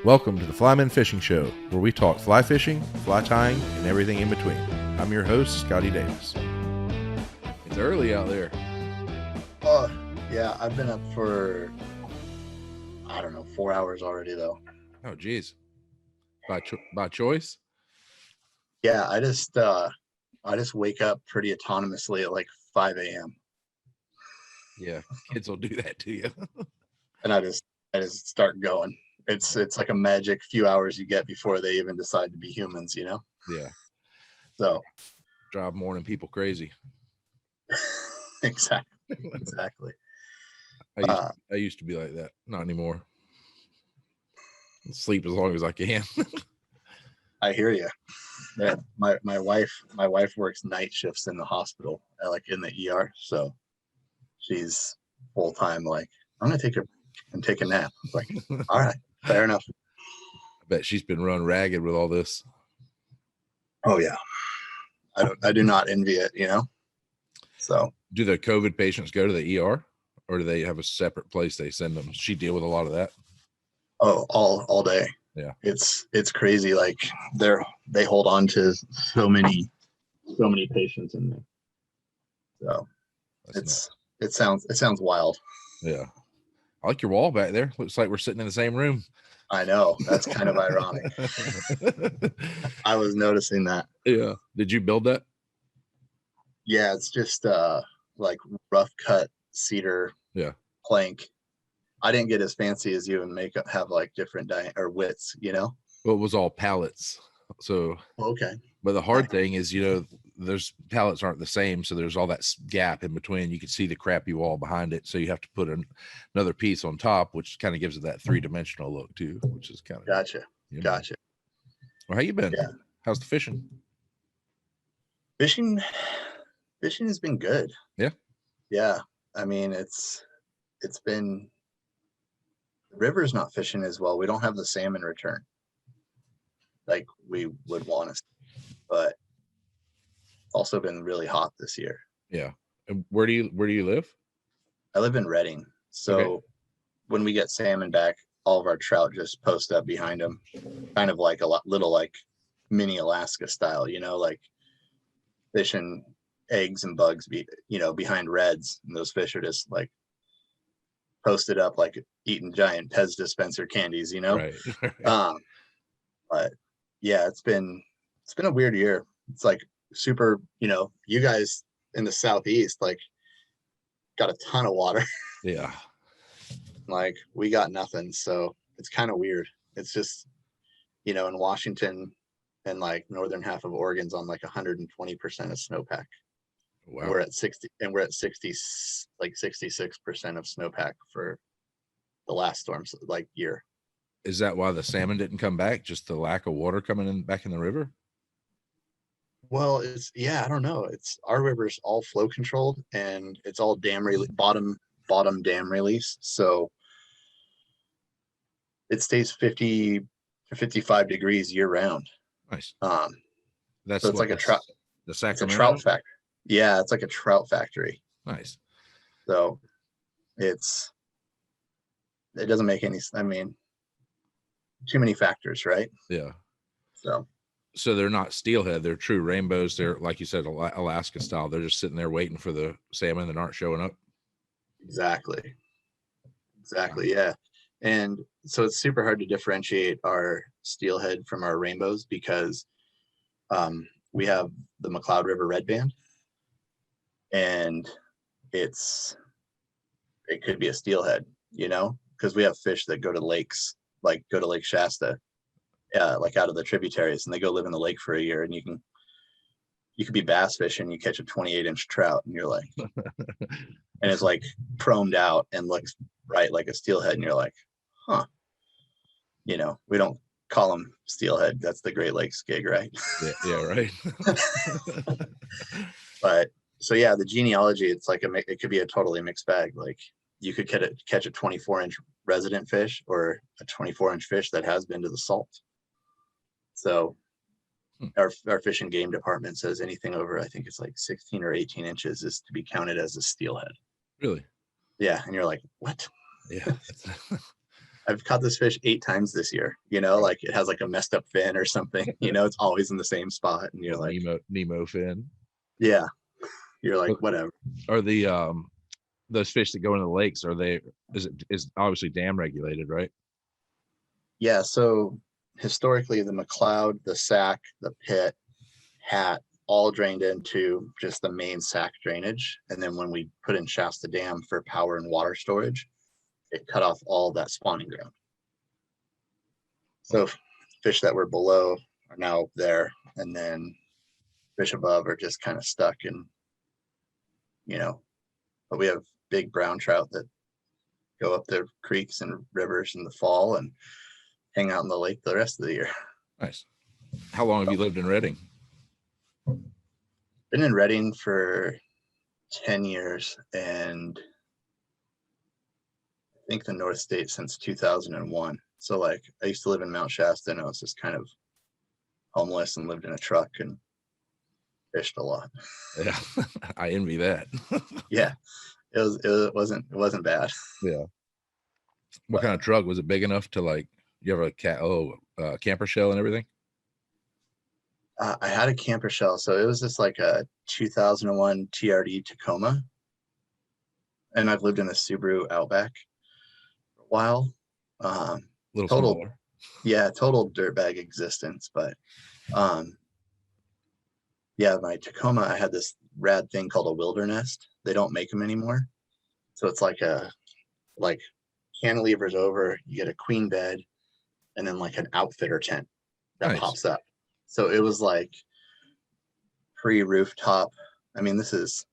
Welcome to the Flymen Fishing Show, where we talk fly fishing, fly tying, and everything in between. I'm your host, Scotty Davis. It's early out there. Oh, yeah, I've been up for, 4 hours already, though. Oh, geez. By choice? Yeah, I just wake up pretty autonomously at like 5 a.m. Yeah, kids will do that to you. and I just start going. It's like a magic few hours you get before they even decide to be humans, you know? Yeah. So drive morning people crazy. Exactly. I used to be like that. Not anymore. Sleep as long as I can. I hear you. Yeah, my wife works night shifts in the hospital, like in the ER. So she's full time. Like, I'm gonna take a break and take a nap. Like, all right, fair enough. I bet she's been run ragged with all this. Oh yeah, I do not envy it. You know. So, do the COVID patients go to the ER, or do they have a separate place they send them? Does she deal with a lot of that? Oh, all day. Yeah, it's crazy. Like they hold on to so many patients in there. So it sounds wild. Yeah, I like your wall back there. Looks like we're sitting in the same room. I know, that's kind of ironic. I was noticing that. Yeah. Did you build that? Yeah, it's just like rough cut cedar. Yeah. Plank. I didn't get as fancy as you and have like different widths, you know? Well, it was all pallets. So okay. But the hard thing is, there's pallets aren't the same, so there's all that gap in between. You can see the crappy wall behind it, so you have to put another piece on top, which kind of gives it that 3-dimensional look too, which is kind of gotcha. Well, how you been? Yeah. How's the fishing? Fishing has been good. Yeah. I mean, it's been, the river's not fishing as well. We don't have the salmon return like we would want to, but also been really hot this year. Yeah. And where do you live? I live in Redding. So when we get salmon back, all of our trout just post up behind them, kind of like little like mini Alaska style, like fishing eggs and bugs behind reds, and those fish are just like posted up like eating giant Pez dispenser candies, Right. But yeah, it's been a weird year. It's like super, you guys in the southeast like got a ton of water. Yeah. Like we got nothing, so it's kind of weird. It's just, in Washington and like northern half of Oregon's on like 120% of snowpack. Wow. And we're at 60 like 66% of snowpack for the last storms like year. Is that why the salmon didn't come back? Just the lack of water coming back in the river? Well, I don't know. It's our river's all flow controlled and it's all bottom dam release. So it stays 50 to 55 degrees year round. Nice. That's so it's like a trout. The Sacramento? It's a trout factory. Yeah, it's like a trout factory. Nice. So it doesn't make any. I mean, too many factors, right? Yeah. So they're not steelhead. They're true rainbows. They're, like you said, Alaska style. They're just sitting there waiting for the salmon that aren't showing up. Exactly. Yeah. And so it's super hard to differentiate our steelhead from our rainbows because we have the McCloud River red band, and it could be a steelhead, because we have fish that go to lakes, like go to Lake Shasta, like out of the tributaries, and they go live in the lake for a year, and you could be bass fishing, you catch a 28-inch trout, and you're like, and it's like chromed out and looks right like a steelhead, and you're like, huh, we don't call them steelhead. That's the Great Lakes gig, right? Yeah, right. But so yeah, the genealogy, it's like it could be a totally mixed bag. Like you could catch a 24-inch resident fish or a 24-inch fish that has been to the salt. So our fish and game department says anything over, I think it's like 16 or 18 inches is to be counted as a steelhead. Really? Yeah. And you're like, what? Yeah. I've caught this fish 8 times this year, like it has like a messed up fin or something, it's always in the same spot. And you're like, Nemo fin. Yeah. You're like, whatever. Are the those fish that go into the lakes, is obviously dam regulated, right? Yeah. So historically the McLeod, the Sac, the Pit, Hat, all drained into just the main Sac drainage. And then when we put in Shasta Dam for power and water storage, it cut off all that spawning ground. So fish that were below are now there, and then fish above are just kind of stuck in, but we have big brown trout that go up the creeks and rivers in the fall and hang out in the lake the rest of the year. Nice. How long have you lived in Redding? Been in Redding for 10 years, and I think the North State since 2001. So like I used to live in Mount Shasta, and I was just kind of homeless and lived in a truck and fished a lot. Yeah, I envy that. Yeah, it wasn't bad. Yeah. What kind of truck was it? Big enough to like you have a camper shell and everything? I had a camper shell, so it was just like a 2001 TRD Tacoma, and I've lived in a Subaru Outback for a while. Total smaller. Yeah, total dirtbag existence. But yeah, my Tacoma, I had this rad thing called a wilderness. They don't make them anymore, so it's like cantilevers over. You get a queen bed, and then like an outfitter tent that pops up. So it was like pre-rooftop. I mean, this is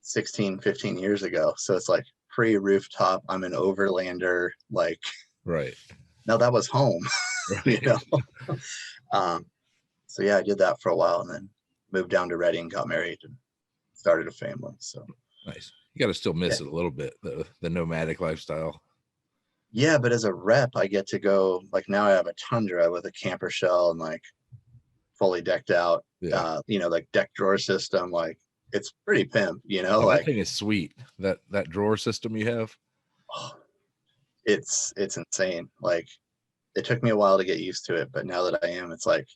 15 years ago. So it's like pre-rooftop. I'm an overlander. Like, right. No, that was home. Right. So yeah, I did that for a while, and then moved down to Redding, got married, and started a family. So nice. You got to still miss it a little bit, the nomadic lifestyle. Yeah, but as a rep, I get to go, like now I have a Tundra with a camper shell and like fully decked out, like deck drawer system. Like it's pretty pimp, like that thing is sweet. That drawer system you have. It's insane. Like it took me a while to get used to it, but now that I am, it's like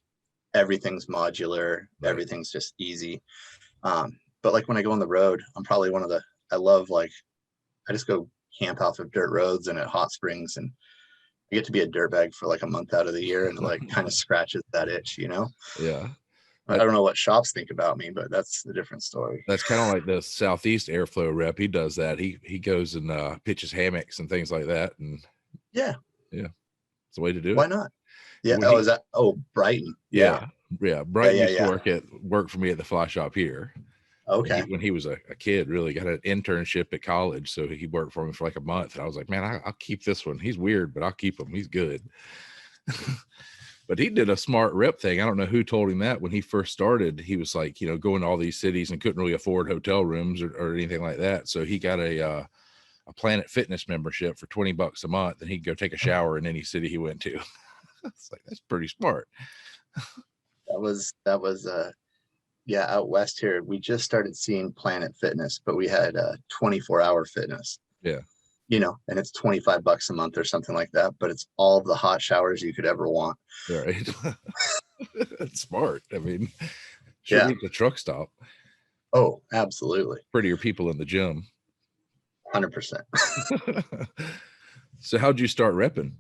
everything's modular, right. Everything's just easy. But like when I go on the road, I'm probably I just go camp off of dirt roads and at hot springs, and I get to be a dirtbag for like a month out of the year, and it like kind of scratches that itch, Yeah. I don't know what shops think about me, but that's a different story. That's kind of like the Southeast Airflow rep. He does that. He goes and pitches hammocks and things like that. And yeah, it's the way to do it. Why not? Yeah. Brighton. Yeah. Brighton used to work for me at the fly shop here. Okay. When he was a kid, really got an internship at college. So he worked for me for like a month. And I was like, man, I'll keep this one. He's weird, but I'll keep him. He's good. But he did a smart rep thing. I don't know who told him that when he first started. He was like, going to all these cities and couldn't really afford hotel rooms or anything like that. So he got a Planet Fitness membership for $20 a month, and he'd go take a shower in any city he went to. It's like, that's pretty smart. That was out west here. We just started seeing Planet Fitness, but we had 24-hour fitness. Yeah. And it's $25 a month or something like that, but it's all the hot showers you could ever want. Right. That's smart. I mean, should be the truck stop. Oh, absolutely. Prettier people in the gym. 100%. So how'd you start repping?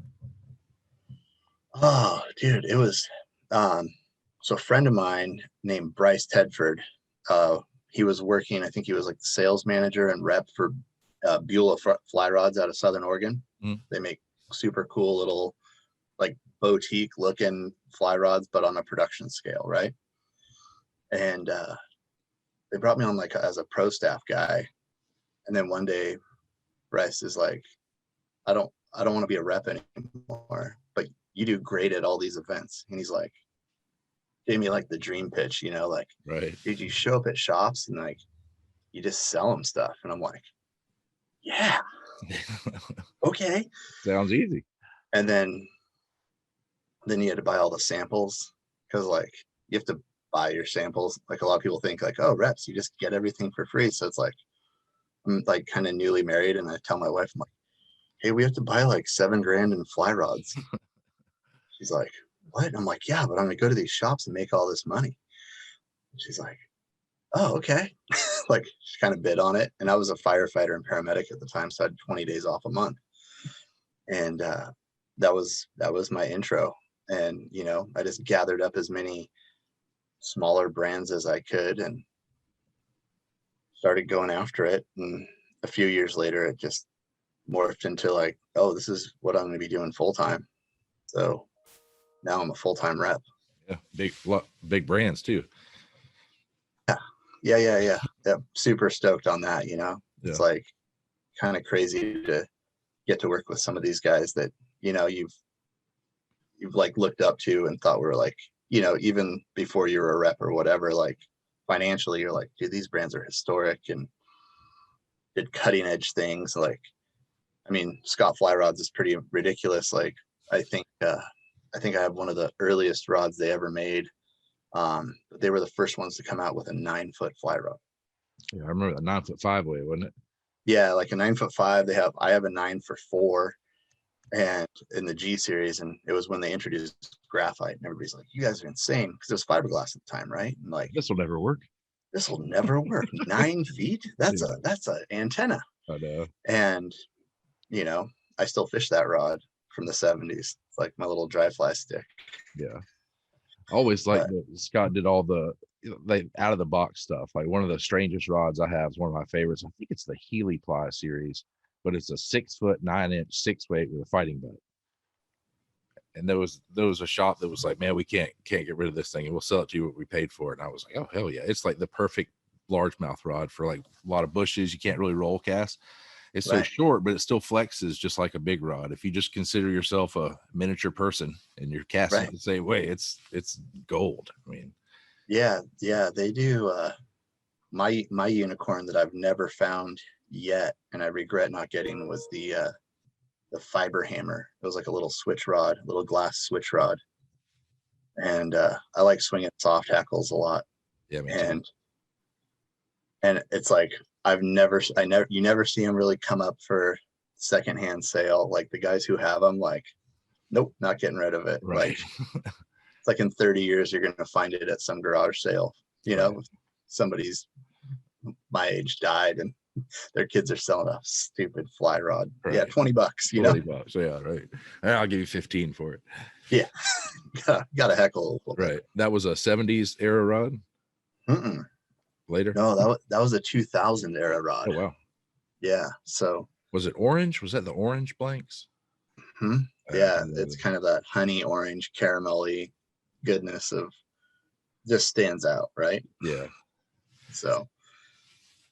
Oh, dude, it was, so a friend of mine named Bryce Tedford, he was working, I think he was like the sales manager and rep for Beulah fly rods out of Southern Oregon. They make super cool little like boutique looking fly rods, but on a production scale, right? And they brought me on like as a pro staff guy, and then one day Bryce is like, I don't want to be a rep anymore, but you do great at all these events. And he's like, gave me like the dream pitch, like, right, dude, you show up at shops and like you just sell them stuff. And I'm like, yeah. Okay. Sounds easy. And then you had to buy all the samples, because like you have to buy your samples. Like a lot of people think like, oh, reps, you just get everything for free. So it's like, I'm like kind of newly married, and I tell my wife, I'm like, hey, we have to buy like $7,000 in fly rods. She's like, what? And I'm like, yeah, but I'm gonna go to these shops and make all this money. She's like, oh, okay. Like she kind of bid on it. And I was a firefighter and paramedic at the time, so I had 20 days off a month. And that was my intro. And you know, I just gathered up as many smaller brands as I could and started going after it. And a few years later, it just morphed into like, oh, this is what I'm going to be doing full time. So now I'm a full-time rep. Yeah, big brands too. Yeah. Super stoked on that. You know, Yeah. It's like kind of crazy to get to work with some of these guys that, you know, you've like looked up to and thought were like, you know, even before you were a rep or whatever, like financially, you're like, dude, these brands are historic and did cutting edge things. Like, I mean, Scott Fly Rods is pretty ridiculous. Like, I think I have one of the earliest rods they ever made. They were the first ones to come out with a 9-foot fly rod. Yeah, I remember the 9'5" weight, wasn't it? Yeah, like a 9'5". I have a 9'4", and in the G series, and it was when they introduced graphite, and everybody's like, "You guys are insane," because it was fiberglass at the time, right? And like, this will never work. This will never work. 9 feet? That's a antenna. I know. And you know, I still fish that rod from the 70s. It's like my little dry fly stick. Yeah. I always like that Scott did all the out of the box stuff. Like one of the strangest rods I have is one of my favorites. I think it's the Healy Ply series, but it's a 6-foot 9-inch 6-weight with a fighting butt. And there was a shop that was like, man, we can't get rid of this thing and we'll sell it to you what we paid for it. And I was like, oh hell yeah. It's like the perfect largemouth rod for like a lot of bushes. You can't really roll cast. It's so short, but it still flexes just like a big rod. If you just consider yourself a miniature person and you're casting the same way, it's gold. I mean, yeah, they do. My unicorn that I've never found yet, and I regret not getting, was the fiber hammer. It was like a little switch rod, little glass switch rod, and I like swinging soft tackles a lot. Yeah, me too. And it's like you never see them really come up for secondhand sale. Like the guys who have them, like, nope, not getting rid of it. Right. Like it's like in 30 years you're gonna find it at some garage sale. You know, somebody's my age died and their kids are selling a stupid fly rod. Right. Yeah, $20. You know, $20. Yeah, right. I'll give you 15 for it. Yeah, got a heckle. Right. That was a 70s era rod. Later. No, that was a 2000 era rod. Oh wow. Yeah. So was it orange? Was that the orange blanks? Yeah, it's kind of that honey orange caramelly goodness of just stands out, right? Yeah. So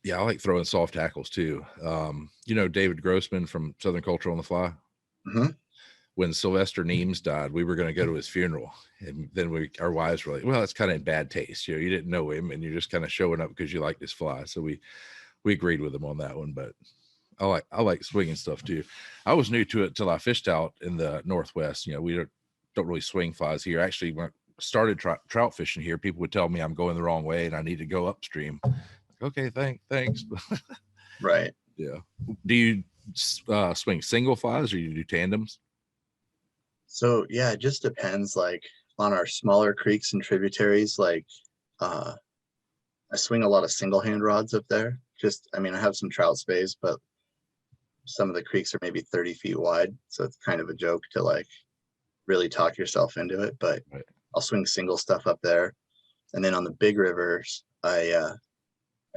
yeah, I like throwing soft tackles too. You know David Grossman from Southern Culture on the Fly? When Sylvester Nymphs died, we were going to go to his funeral, and then our wives were like, well, it's kind of in bad taste, you know, you didn't know him and you're just kind of showing up because you like this fly. So we agreed with him on that one. But I like swinging stuff too. I was new to it till I fished out in the Northwest. You know, we don't really swing flies here. Actually, when I started trout fishing here, people would tell me I'm going the wrong way and I need to go upstream. Okay, thanks. Right. Yeah. Do you swing single flies or you do tandems? So yeah, it just depends. Like on our smaller creeks and tributaries, like I swing a lot of single hand rods up there. I have some trout space, but some of the creeks are maybe 30 feet wide. So it's kind of a joke to like really talk yourself into it, but I'll swing single stuff up there. And then on the big rivers, I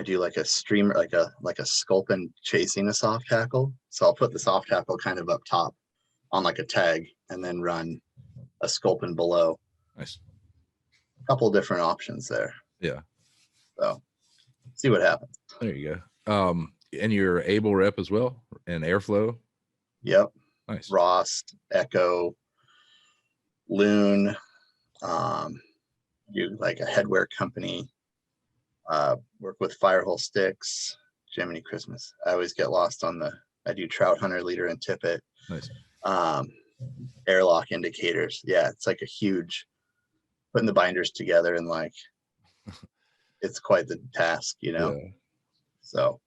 do like a streamer, like a sculpin chasing a soft tackle. So I'll put the soft tackle kind of up top on like a tag and then run a sculpin below. Nice. A couple of different options there. Yeah. So see what happens. There you go. And your Able rep as well and Airflow. Yep. Nice. Ross, Echo, Loon, do like a headwear company, work with Firehole sticks, Jiminy Christmas. I always get lost on I do Trout Hunter, Leader, and Tippet. Nice. Airlock indicators. Yeah, it's like a huge putting the binders together and like it's quite the task, you know. Yeah. So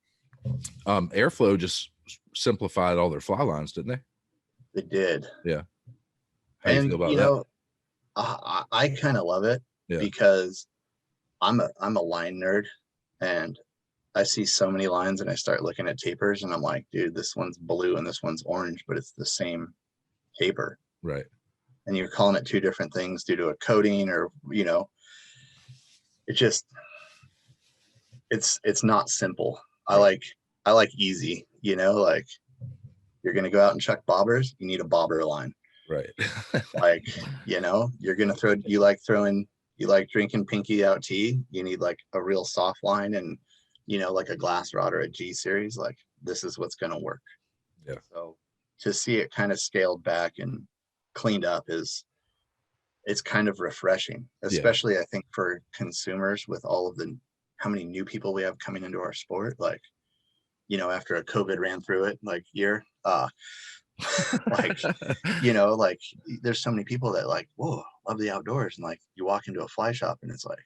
Airflow just simplified all their fly lines, didn't they? They did. Yeah. How do you feel And about that? I kind of love it because I'm a line nerd, and I see so many lines and I start looking at tapers and I'm like, dude, this one's blue and this one's orange, but it's the same taper. Right. And you're calling it two different things due to a coating, or, it just, it's not simple. Right. I like easy, like you're going to go out and chuck bobbers. You need a bobber line. Right. Like, you're going to you like drinking pinky out tea. You need like a real soft line, and, like a glass rod or a G series, like this is what's going to work. Yeah. So to see it kind of scaled back and cleaned up it's kind of refreshing, especially I think for consumers with all of how many new people we have coming into our sport. Like, after a COVID ran through it, like year, like, like there's so many people that like, whoa, love the outdoors. And like, you walk into a fly shop and it's like,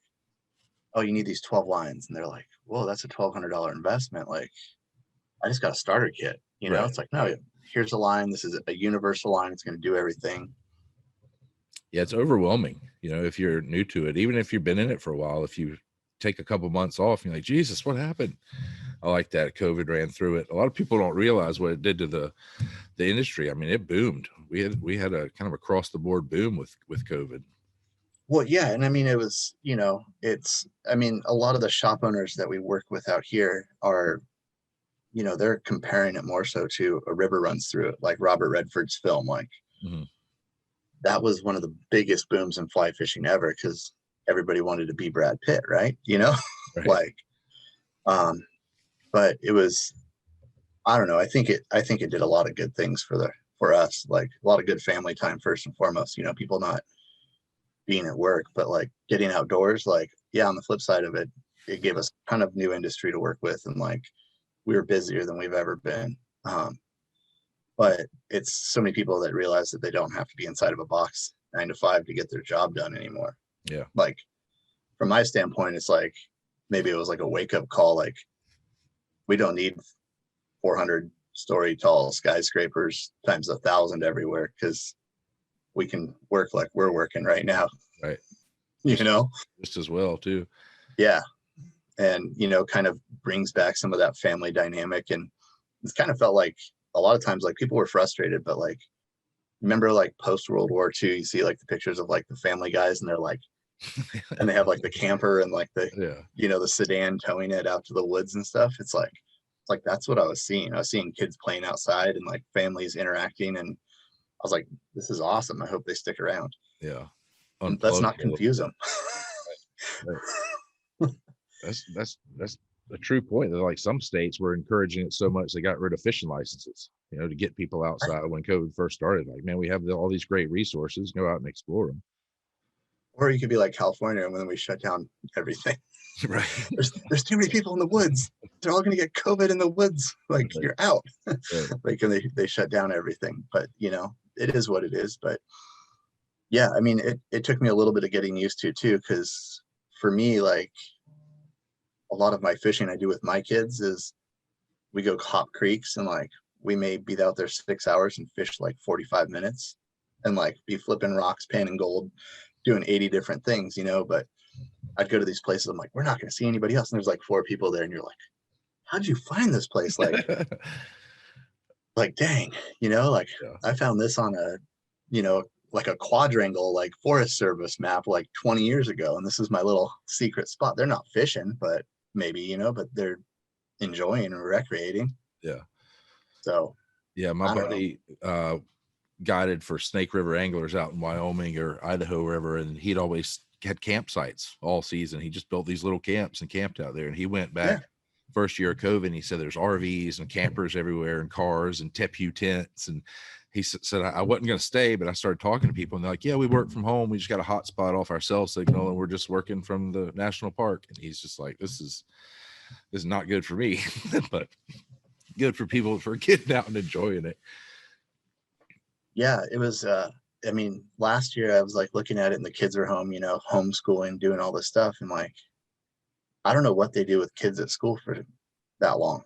oh, you need these 12 lines. And they're like, whoa, that's a $1,200 investment. Like, I just got a starter kit, Right. It's like, no, here's a line. This is a universal line. It's going to do everything. Yeah. It's overwhelming, if you're new to it, even if you've been in it for a while. If you take a couple months off, you're like, Jesus, what happened? I like that COVID ran through it. A lot of people don't realize what it did to the industry. I mean, it boomed. We had a kind of across the board boom with COVID. Well, yeah. And I mean, it was, a lot of the shop owners that we work with out here are, they're comparing it more so to a river runs through it, like Robert Redford's film. Like, that was one of the biggest booms in fly fishing ever, because everybody wanted to be Brad Pitt, right? Right. Like, but it was, I don't know. I think it did a lot of good things for us, like a lot of good family time, first and foremost, people not being at work, but like getting outdoors. Like, on the flip side of it, it gave us a ton of new industry to work with. And like, we were busier than we've ever been. But it's so many people that realize that they don't have to be inside of a box 9 to 5 to get their job done anymore. Yeah. Like, from my standpoint, it's like, maybe it was like a wake up call. Like, we don't need 400-story tall skyscrapers times 1,000 everywhere, because we can work like we're working right now. Right. Just as well too. Yeah. And, kind of brings back some of that family dynamic. And it's kind of felt like a lot of times, like, people were frustrated, but like, remember like post World War II, you see like the pictures of like the family guys, and they're like, and they have like the camper and like the, the sedan towing it out to the woods and stuff. It's like that's what I was seeing. I was seeing kids playing outside and like families interacting, and I was like, this is awesome. I hope they stick around. Yeah. Let's not confuse them. Right. That's a true point. That like some states were encouraging it so much they got rid of fishing licenses, to get people outside. When COVID first started, like, man, we have all these great resources, go out and explore them. Or you could be like California, and when we shut down everything, right? There's too many people in the woods. They're all going to get COVID in the woods. Like, you're out. Right. Like, and they shut down everything. But it is what it is. But yeah, I mean, it took me a little bit of getting used to too, because for me, like, a lot of my fishing I do with my kids is we go hop creeks, and like, we may be out there 6 hours and fish like 45 minutes and like be flipping rocks, panning gold, doing 80 different things, but I'd go to these places. I'm like, we're not going to see anybody else. And there's like 4 people there. And you're like, how'd you find this place? Like, like, dang, like, I found this on a, like a quadrangle, like Forest Service map, like 20 years ago. And this is my little secret spot. They're not fishing, but maybe, but they're enjoying and recreating. Yeah. So, yeah, my buddy guided for Snake River anglers out in Wyoming or Idaho, wherever, and he'd always had campsites all season. He just built these little camps and camped out there. And he went back first year of COVID, and he said there's RVs and campers everywhere and cars and Tepu tents. And he said, I wasn't going to stay, but I started talking to people, and they're like, yeah, we work from home. We just got a hotspot off our cell signal, and we're just working from the national park. And he's just like, this is not good for me, but good for people for getting out and enjoying it. Yeah, it was, I mean, last year I was like looking at it, and the kids are home, homeschooling, doing all this stuff. And like, I don't know what they do with kids at school for that long.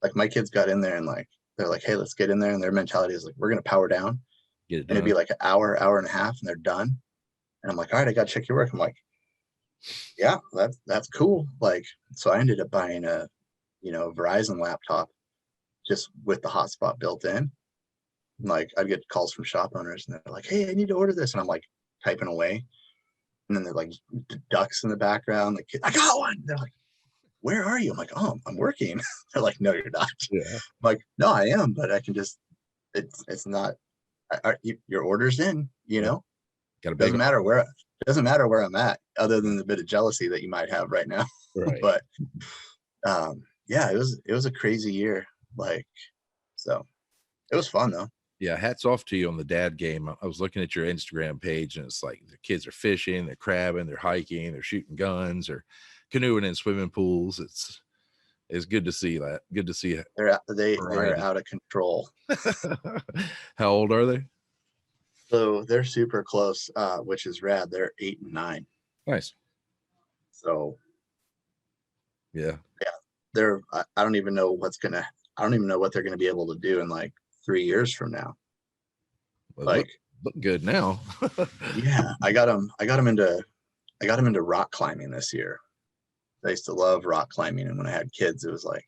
Like, my kids got in there and like they're like, hey, let's get in there. And their mentality is like, we're going to power down. Get it And done. it'd be like an hour, hour and a half, and they're done. And I'm like, all right, I got to check your work. I'm like, yeah, that's cool. Like, so I ended up buying a, Verizon laptop just with the hotspot built in. Like, I'd get calls from shop owners and they're like, hey, I need to order this. And I'm like typing away. And then they're like ducks in the background. Like, I got one. They're like, where are you? I'm like, oh, I'm working. They're like, no, you're not. Yeah. I'm like, no, I am, but I can just, it's not, your order's in, doesn't matter where I'm at, other than the bit of jealousy that you might have right now. Right. But yeah, it was a crazy year. Like, so it was fun though. Yeah, hats off to you on the dad game. I was looking at your Instagram page, and it's like the kids are fishing, they're crabbing, they're hiking, they're shooting guns, or canoeing in swimming pools. It's good to see that. Good to see it. They're out of control. How old are they? So they're super close, which is rad. They're 8 and 9. Nice. So yeah, they're, I don't even know what they're gonna be able to do in like 3 years from now. Well, like look good now. Yeah, I got them into rock climbing this year. I used to love rock climbing, and when I had kids, it was like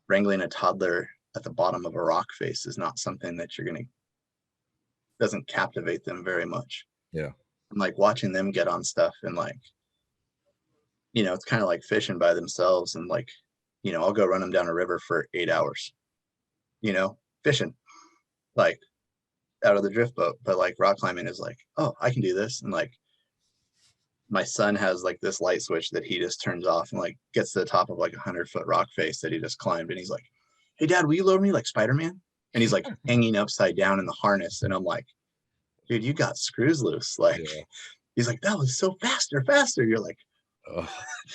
wrangling a toddler at the bottom of a rock face is not something that doesn't captivate them very much. Yeah. I'm like watching them get on stuff, and like, it's kind of like fishing by themselves, and like, I'll go run them down a river for 8 hours, fishing, like out of the drift boat. But like rock climbing is like, oh, I can do this. And like, my son has like this light switch that he just turns off and like gets to the top of like 100-foot rock face that he just climbed. And he's like, hey dad, will you lower me like Spider-Man? And he's like hanging upside down in the harness. And I'm like, dude, you got screws loose. Like, yeah. He's like, that was so faster. You're like,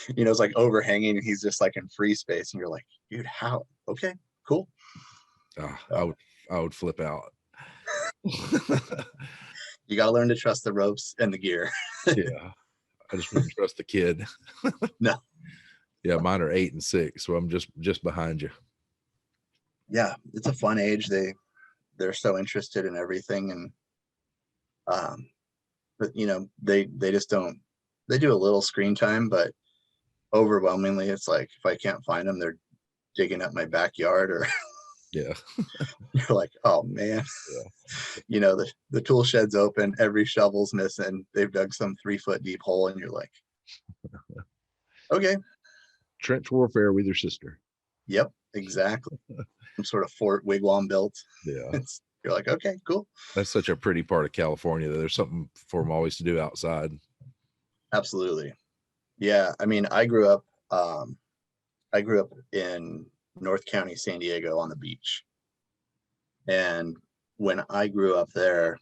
it's like overhanging, and he's just like in free space. And you're like, dude, how? Okay, cool. I would flip out. You got to learn to trust the ropes and the gear. Yeah. I just wouldn't trust the kid. No. Yeah, mine are 8 and 6, so I'm just behind you. Yeah, it's a fun age. They're so interested in everything, and but they just don't. They do a little screen time, but overwhelmingly, it's like if I can't find them, they're digging up my backyard, or yeah. You're like, oh man. Yeah. The tool shed's open, every shovel's missing, they've dug some 3-foot deep hole, and you're like, okay. Trench warfare with your sister. Yep, exactly. Some sort of fort wigwam built. Yeah. You're like, okay, cool. That's such a pretty part of California. There's something for them always to do outside. Absolutely. Yeah. I mean, I grew up in North County, San Diego, on the beach. And when I grew up there,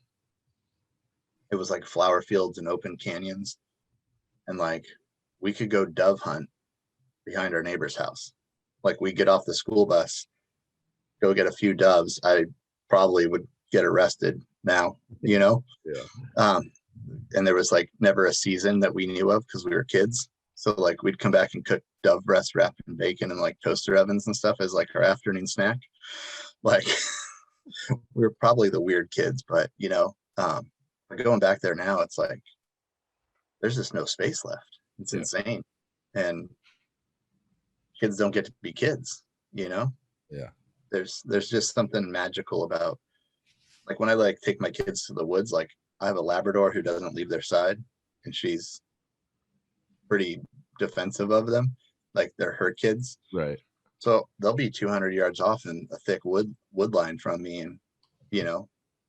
it was like flower fields and open canyons. And like, we could go dove hunt behind our neighbor's house. Like, we get off the school bus, go get a few doves. I probably would get arrested now, Yeah. And there was like never a season that we knew of because we were kids. So like, we'd come back and cook dove breast wrapped in bacon and like toaster ovens and stuff as like our afternoon snack. Like, we were probably the weird kids, but going back there now, it's like there's just no space left. It's insane. And kids don't get to be kids, Yeah. There's just something magical about, like, when I like take my kids to the woods, like I have a Labrador who doesn't leave their side, and she's pretty defensive of them. Like, they're her kids. Right. So they'll be 200 yards off in a thick wood line from me, and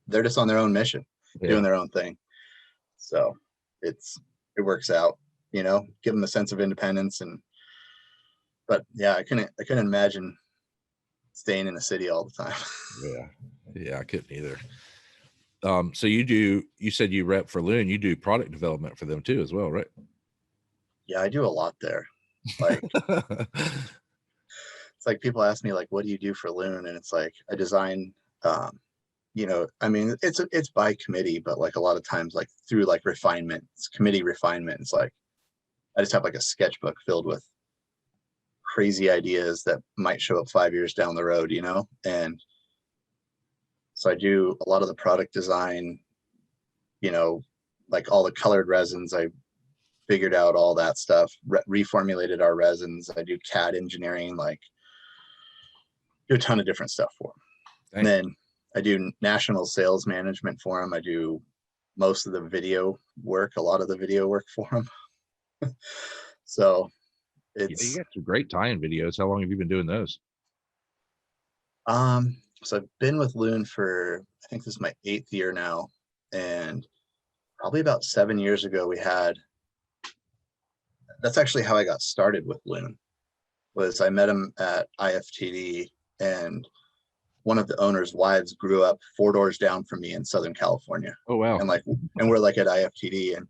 they're just on their own mission, doing their own thing. So it works out, give them a sense of independence. But yeah, I couldn't imagine staying in the city all the time. Yeah, I couldn't either. So you said you rep for Loon, you do product development for them too as well, right? Yeah, I do a lot there. Like, it's like people ask me like, what do you do for Loon? And it's like, I design, I mean, it's by committee, but like a lot of times, like through like refinement, it's committee refinement. It's like, I just have like a sketchbook filled with crazy ideas that might show up 5 years down the road, and so I do a lot of the product design, like all the colored resins. I figured out all that stuff, reformulated our resins. I do CAD engineering, like do a ton of different stuff for them. And then I do national sales management for them. I do most of the video work, a lot of the video work for them. So you got some great tie-in videos. How long have you been doing those? So I've been with Loon for, I think this is my 8th year now, and probably about 7 years ago that's actually how I got started with Loon. Was I met him at IFTD, and one of the owner's wives grew up 4 doors down from me in Southern California. Oh wow. And we're like at IFTD, and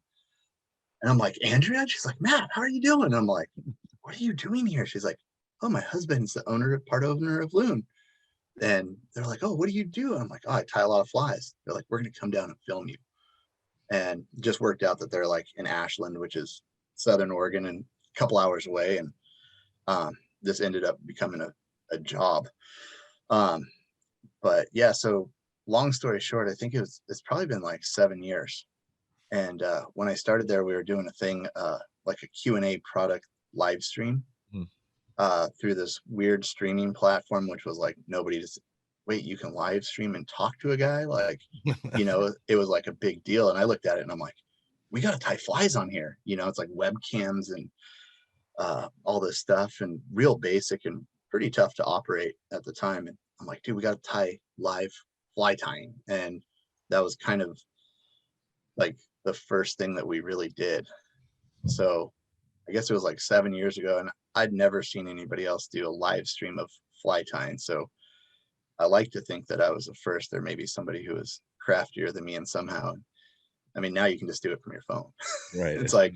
I'm like, Andrea? And she's like, Matt, how are you doing? And I'm like, what are you doing here? She's like, oh, my husband's the part owner of Loon. And they're like, oh, what do you do? And I'm like, oh, I tie a lot of flies. They're like, we're going to come down and film you. And just worked out that they're like in Ashland, which is Southern Oregon and a couple hours away. And this ended up becoming a job. But yeah, so long story short, I think it's probably been like 7 years. And when I started there, we were doing a thing like a Q&A product live stream through this weird streaming platform, which was like, nobody just, wait, you can live stream and talk to a guy? Like, it was like a big deal. And I looked at it and I'm like, we got to tie flies on here. It's like webcams and all this stuff, and real basic and pretty tough to operate at the time. And I'm like, dude, we got to tie live fly tying. And that was kind of like the first thing that we really did. So I guess it was like 7 years ago, and I'd never seen anybody else do a live stream of fly tying. So I like to think that I was the first. There may be somebody who is craftier than me, and somehow, I mean, now you can just do it from your phone. Right. It's like,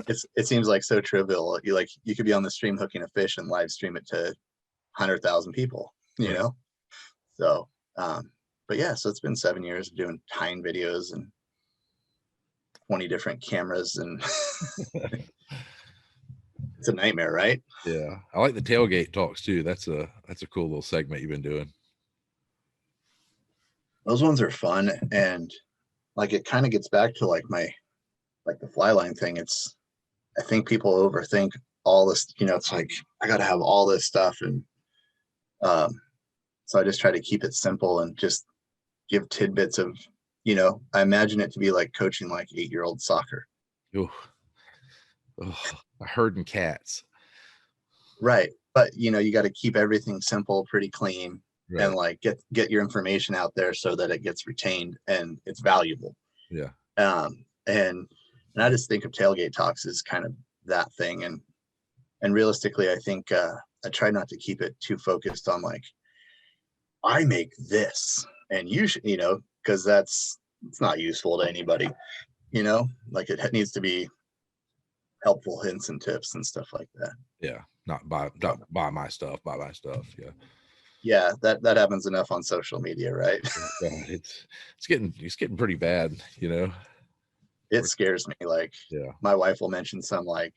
it seems like so trivial. You could be on the stream hooking a fish and live stream it to 100,000 people, know? So, but yeah, so it's been 7 years of doing tying videos and 20 different cameras, and it's a nightmare, right? Yeah. I like the Tailgate Talks too. That's a cool little segment you've been doing. Those ones are fun. And like, it kind of gets back to like the fly line thing. I think people overthink all this, it's like, I got to have all this stuff. And so I just try to keep it simple and just give tidbits of, I imagine it to be like coaching like 8-year-old soccer. Oh, herding cats. Right. But you got to keep everything simple, pretty clean, right, and like get your information out there so that it gets retained and it's valuable. Yeah. And I just think of Tailgate Talks as kind of that thing. And realistically, I think I try not to keep it too focused on like, I make this and you should, because it's not useful to anybody, like it needs to be helpful hints and tips and stuff like that. Yeah. Not buy my stuff. Yeah. Yeah. That happens enough on social media, right? Yeah, it's getting pretty bad, It scares me. Like, yeah, my my wife will mention some like,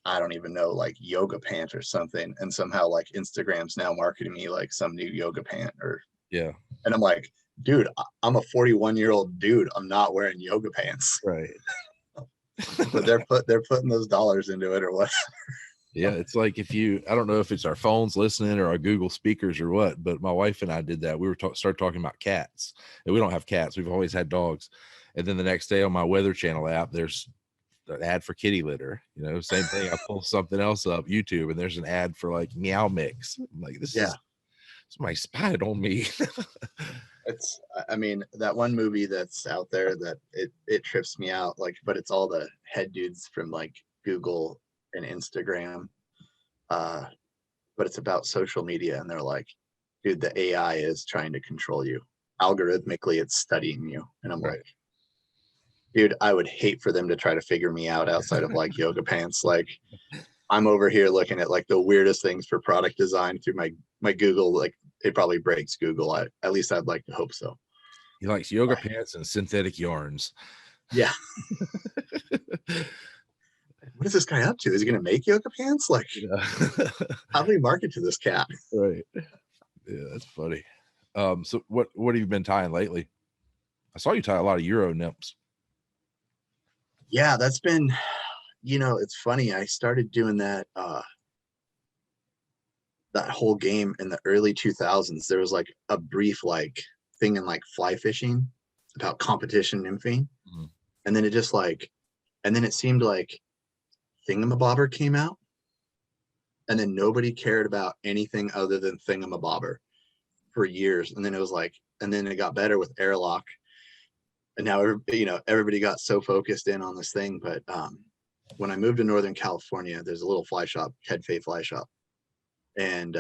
I don't even know, like yoga pant or something. And somehow like Instagram's now marketing me like some new yoga pant yeah. And I'm like, dude, I'm a 41-year-old dude. I'm not wearing yoga pants. Right. But they're putting those dollars into it or what. Yeah. It's like I don't know if it's our phones listening or our Google speakers or what, but my wife and I did that. We were started talking about cats, and we don't have cats. We've always had dogs. And then the next day on my Weather Channel app, there's an ad for kitty litter, same thing. I pull something else up YouTube and there's an ad for like Meow Mix. I'm like, this is somebody spied on me. I mean, that one movie that's out there that it trips me out, like, but it's all the head dudes from like Google and Instagram, but it's about social media, and they're like, dude, the AI is trying to control you algorithmically. It's studying you. And I'm like, dude, I would hate for them to try to figure me out outside of like yoga pants. Like, I'm over here looking at like the weirdest things for product design through my Google. Like, it probably breaks Google. At least I'd like to hope so. He likes yoga pants and synthetic yarns. Yeah. what is this guy up to? Is he going to make yoga pants? Like, how do we market to this cat? Right. Yeah, that's funny. So what have you been tying lately? I saw you tie a lot of Euro nymphs. Yeah, that's been, it's funny. I started doing that that whole game in the early 2000s. There was like a brief like thing in like fly fishing about competition nymphing. Mm-hmm. And then it seemed like Thingamabobber came out, and then nobody cared about anything other than Thingamabobber for years. And then it got better with Airlock, and now everybody got so focused in on this thing. But when I moved to Northern California, there's a little fly shop, Head Fay Fly Shop, and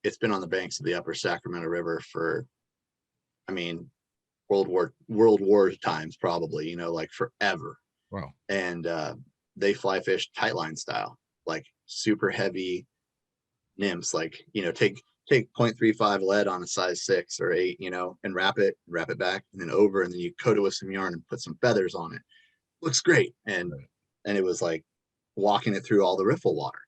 it's been on the banks of the Upper Sacramento River for, World War times, probably, like forever. Wow. And they fly fish tightline style, like super heavy nymphs, like, take 0.35 lead on a size 6 or 8, and wrap it back, and then over, and then you coat it with some yarn and put some feathers on it. Looks great. And it was like walking it through all the riffle water.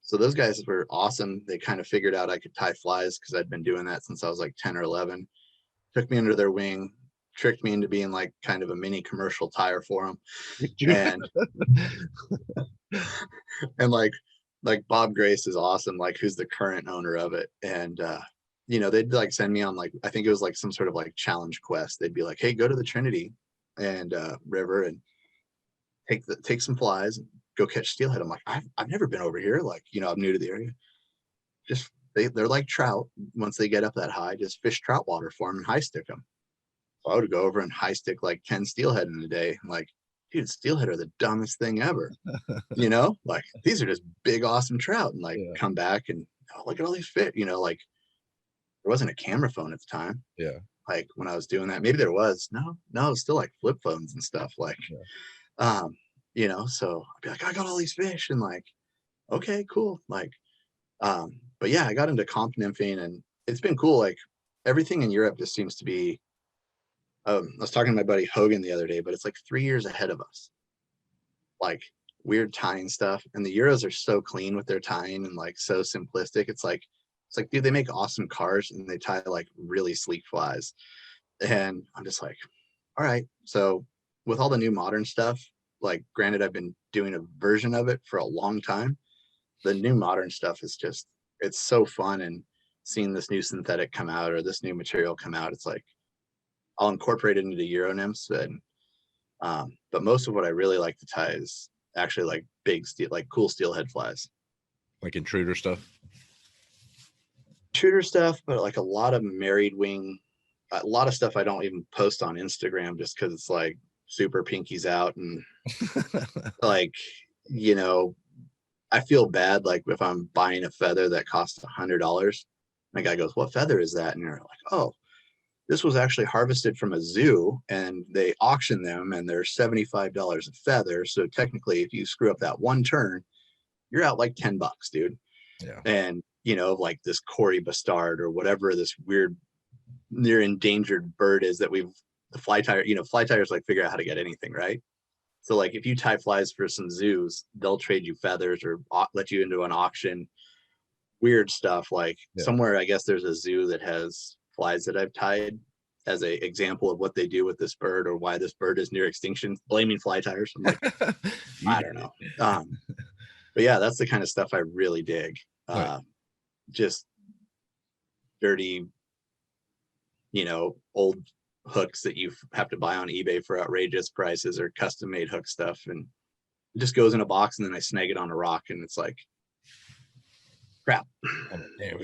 So those guys were awesome. They kind of figured out I could tie flies because I'd been doing that since I was like 10 or 11. Took me under their wing, tricked me into being like kind of a mini commercial tire for them. And like Bob Grace is awesome, like who's the current owner of it. And they'd like send me on like, I think it was like some sort of like challenge quest. They'd be like, hey, go to the Trinity and River and take some flies and go catch steelhead. I'm like, I've never been over here. Like, I'm new to the area. Just they're like trout. Once they get up that high, just fish trout water for them and high stick them. So I would go over and high stick like 10 steelhead in a day. I'm like, dude, steelhead are the dumbest thing ever. Like these are just big, awesome trout. And like come back and look at all these fish, like there wasn't a camera phone at the time. Yeah. Like when I was doing that, maybe there was. No, it was still like flip phones and stuff. Like, so I'd be like, I got all these fish, and like, okay, cool. Like, but yeah, I got into comp nymphing, and it's been cool. Like everything in Europe just seems to be, I was talking to my buddy Hogan the other day, but it's like 3 years ahead of us. Like weird tying stuff. And the Euros are so clean with their tying and like so simplistic. It's like, dude, they make awesome cars and they tie like really sleek flies. And I'm just like, all right. So with all the new modern stuff, like granted, I've been doing a version of it for a long time. The new modern stuff is just, it's so fun. And seeing this new synthetic come out or this new material come out, it's like, I'll incorporate it into Euro nymphs. And but most of what I really like to tie is actually like big steel, like cool steelhead flies, like intruder stuff, but like a lot of married wing, a lot of stuff I don't even post on Instagram just because it's like super pinkies out and like, I feel bad like if I'm buying a feather that costs $100, my guy goes, what feather is that? And you're like, oh, this was actually harvested from a zoo and they auction them and they're $75 a feather. So technically if you screw up that one turn, you're out like $10, dude. Yeah. And like this Cory bastard or whatever this weird near endangered bird is that the fly tire, fly tires like figure out how to get anything, right? So like if you tie flies for some zoos, they'll trade you feathers or let you into an auction, weird stuff. Like somewhere, I guess there's a zoo that has flies that I've tied as a example of what they do with this bird or why this bird is near extinction, blaming fly tires. I'm like, I don't know. But yeah, that's the kind of stuff I really dig. Just dirty, old hooks that you have to buy on eBay for outrageous prices or custom made hook stuff. And it just goes in a box and then I snag it on a rock and it's like, crap. Oh, damn.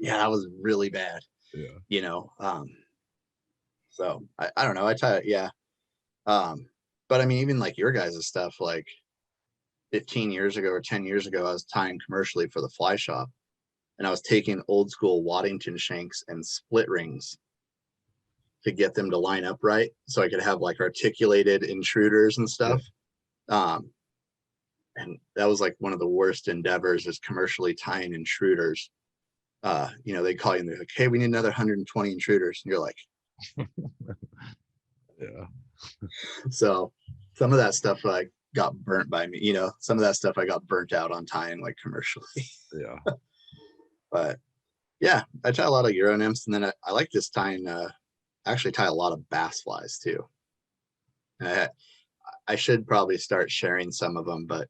Yeah, that was really bad. Yeah. So I don't know. I tie it, yeah. But I mean, even like your guys' stuff, like 15 years ago or 10 years ago, I was tying commercially for the fly shop and I was taking old school Waddington shanks and split rings to get them to line up right. So I could have like articulated intruders and stuff. Yeah. And that was like one of the worst endeavors is commercially tying intruders. They call you and they're like, hey, we need another 120 intruders. And you're like, yeah. So some of that stuff, like got burnt by me. You know, some of that stuff I got burnt out on tying like commercially. Yeah. But yeah, I tie a lot of Euro nymphs, and then I like this tying. Actually, tie a lot of bass flies too. And I should probably start sharing some of them, but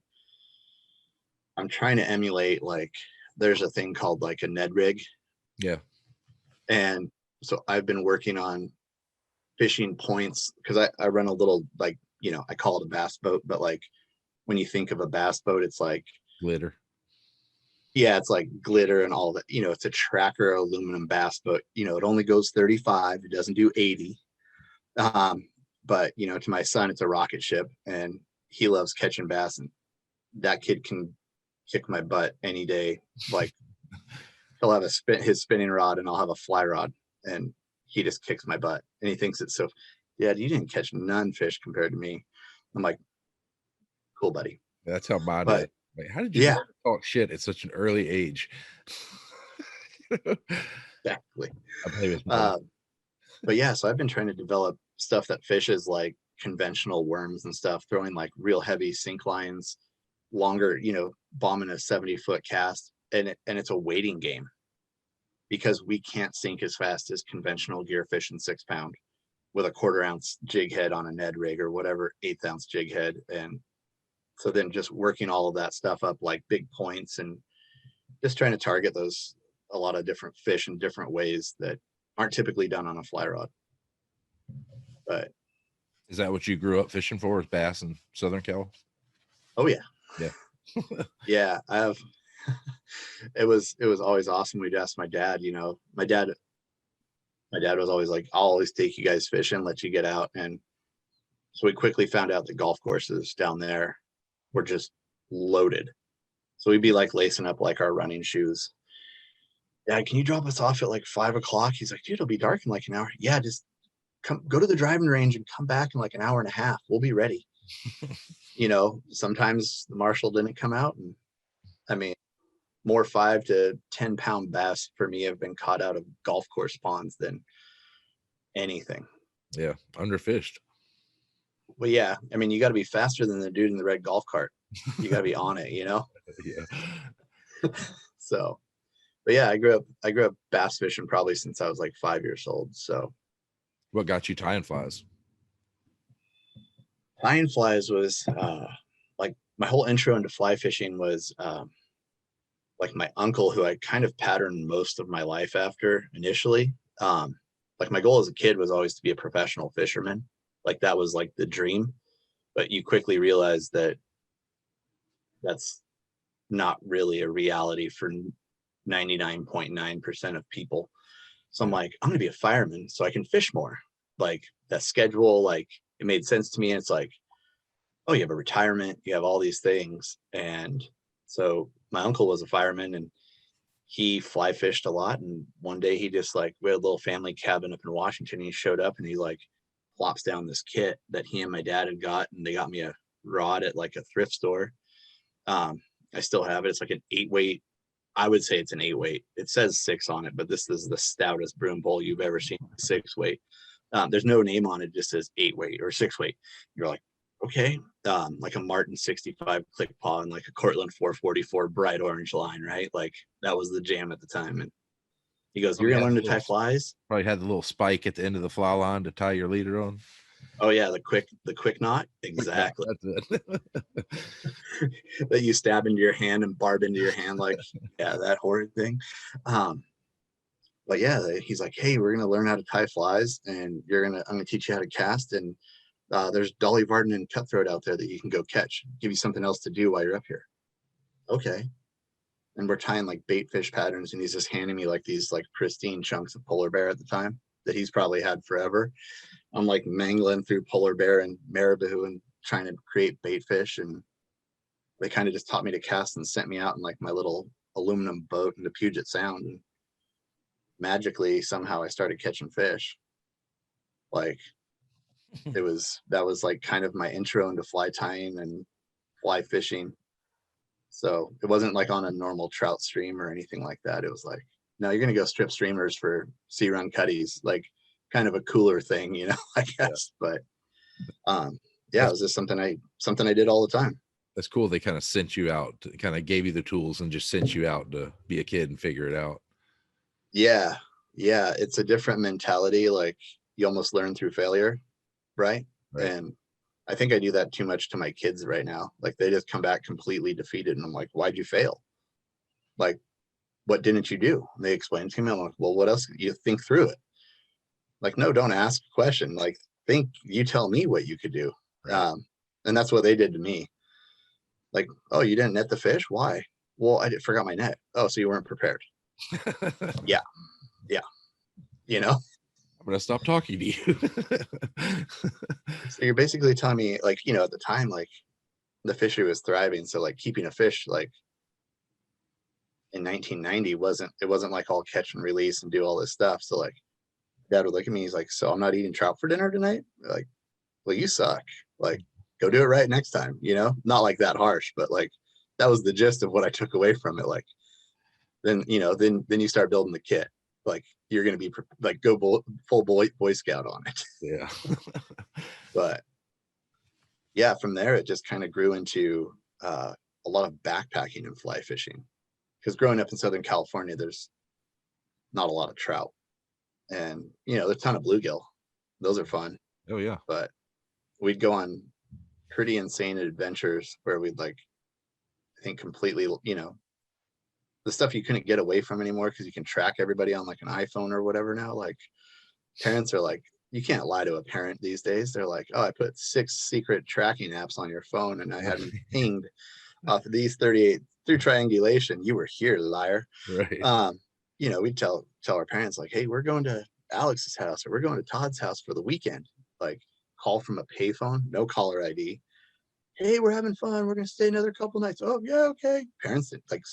I'm trying to emulate, like, there's a thing called like a Ned rig. Yeah. And so I've been working on fishing points, because I run a little, like, you know, I call it a bass boat, but like when you think of a bass boat, it's like Glitter. Yeah, it's like glitter and all that. You know, it's a tracker aluminum bass boat. You know, it only goes 35. It doesn't do 80. But you know, to my son, it's a rocket ship, and he loves catching bass. And that kid can kick my butt any day. Like, he'll have his spinning rod, and I'll have a fly rod, and he just kicks my butt. And he thinks it's so. Yeah, you didn't catch none fish compared to me. I'm like, cool, buddy. That's how mine But is. Like, how did you learn to talk shit at such an early age? Exactly. I play with mom. But yeah, so I've been trying to develop stuff that fishes like conventional worms and stuff, throwing like real heavy sink lines, longer, you know, bombing a 70-foot cast, and it's a waiting game, because we can't sink as fast as conventional gear fishing 6-pound with a 1/4 ounce jig head on a Ned rig or whatever 1/8 ounce jig head. And so then just working all of that stuff up, like big points, and just trying to target a lot of different fish in different ways that aren't typically done on a fly rod. But is that what you grew up fishing for, is bass in Southern Cal? oh yeah. Yeah. Yeah, I have. It was always awesome. We'd ask my dad, you know, my dad was always like, I'll always take you guys fishing, let you get out. And so we quickly found out the golf courses down there were just loaded. So we'd be like lacing up like our running shoes. Dad, can you drop us off at like 5 o'clock? He's like, dude, it'll be dark in like an hour. Yeah, just go to the driving range and come back in like an hour and a half. We'll be ready. You know, sometimes the marshal didn't come out, and I mean, more 5 to 10 pound bass for me have been caught out of golf course ponds than anything. Yeah, underfished. Well, yeah, I mean, you got to be faster than the dude in the red golf cart. You got to be on it, you know. Yeah. So, but yeah, I grew up bass fishing probably since I was like 5 years old. So, what got you tying flies? Tying flies was like my whole intro into fly fishing was like my uncle, who I kind of patterned most of my life after initially. Like my goal as a kid was always to be a professional fisherman. Like that was like the dream, but you quickly realize that that's not really a reality for 99.9% of people. So I'm like, I'm gonna be a fireman so I can fish more. Like that schedule, like it made sense to me. And it's like, oh, you have a retirement, you have all these things. And so my uncle was a fireman, and he fly fished a lot. And one day he just like, we had a little family cabin up in Washington. And he showed up and he like plops down this kit that he and my dad had got, and they got me a rod at like a thrift store. I still have it. It's like an 8-weight. I would say it's an 8-weight. It says 6 on it, but this is the stoutest broom pole you've ever seen. 6-weight. There's no name on it. It just says 8-weight or 6-weight. You're like, okay. Like a Martin 65 click paw and like a Cortland 444 bright orange line, right? Like that was the jam at the time. And he goes, you're gonna learn to tie flies? Probably had the little spike at the end of the fly line to tie your leader on. Oh yeah, the quick knot. Exactly. That's it. That you stab into your hand and barb into your hand, like, yeah, that horrid thing. But yeah, he's like, hey, we're gonna learn how to tie flies, and I'm gonna teach you how to cast, and there's Dolly Varden and cutthroat out there that you can go catch, give you something else to do while you're up here. Okay. And we're tying like bait fish patterns, and he's just handing me like these like pristine chunks of polar bear at the time that he's probably had forever. I'm like mangling through polar bear and marabou and trying to create bait fish, and they kind of just taught me to cast and sent me out in like my little aluminum boat into Puget Sound, and magically somehow I started catching fish. Like that was like kind of my intro into fly tying and fly fishing. So it wasn't like on a normal trout stream or anything like that. It was like, no, you're gonna go strip streamers for sea run cutties, like kind of a cooler thing, you know, I guess. Yeah. But yeah, it was just something I did all the time. That's cool. They kind of sent you out, kind of gave you the tools and just sent you out to be a kid and figure it out. Yeah. Yeah. It's a different mentality. Like you almost learn through failure. Right. Right. And I think I do that too much to my kids right now. Like they just come back completely defeated. And I'm like, why'd you fail? Like, what didn't you do? And they explain to me. I'm like, well, what else? You think through it. Like, no, don't ask a question. Like, you tell me what you could do. Right. And that's what they did to me. Like, oh, you didn't net the fish? Why? Well, forgot my net. Oh, so you weren't prepared. Yeah. Yeah. You know? I'm going to stop talking to you. So you're basically telling me, like, you know, at the time, like the fishery was thriving. So like keeping a fish like in 1990 wasn't like all catch and release and do all this stuff. So like dad would look at me, he's like, so I'm not eating trout for dinner tonight? Like, well, you suck. Like, go do it right next time, you know? Not like that harsh, but like that was the gist of what I took away from it. Like, then, you know, then you start building the kit. Like you're going to be like, go full Boy Scout on it. Yeah. But yeah, from there, it just kind of grew into a lot of backpacking and fly fishing. Because growing up in Southern California, there's not a lot of trout. And, you know, there's a ton of bluegill. Those are fun. Oh, yeah. But we'd go on pretty insane adventures where we'd like, I think completely, you know, the stuff you couldn't get away from anymore because you can track everybody on like an iPhone or whatever now. Like parents are like, you can't lie to a parent these days. They're like, oh, I put 6 secret tracking apps on your phone and I had them pinged off of these 38 through triangulation. You were here, liar. Right. You know, we'd tell our parents like, hey, we're going to Alex's house or we're going to Todd's house for the weekend. Like call from a payphone, no caller ID. Hey, we're having fun. We're going to stay another couple nights. Oh yeah. Okay. Parents like,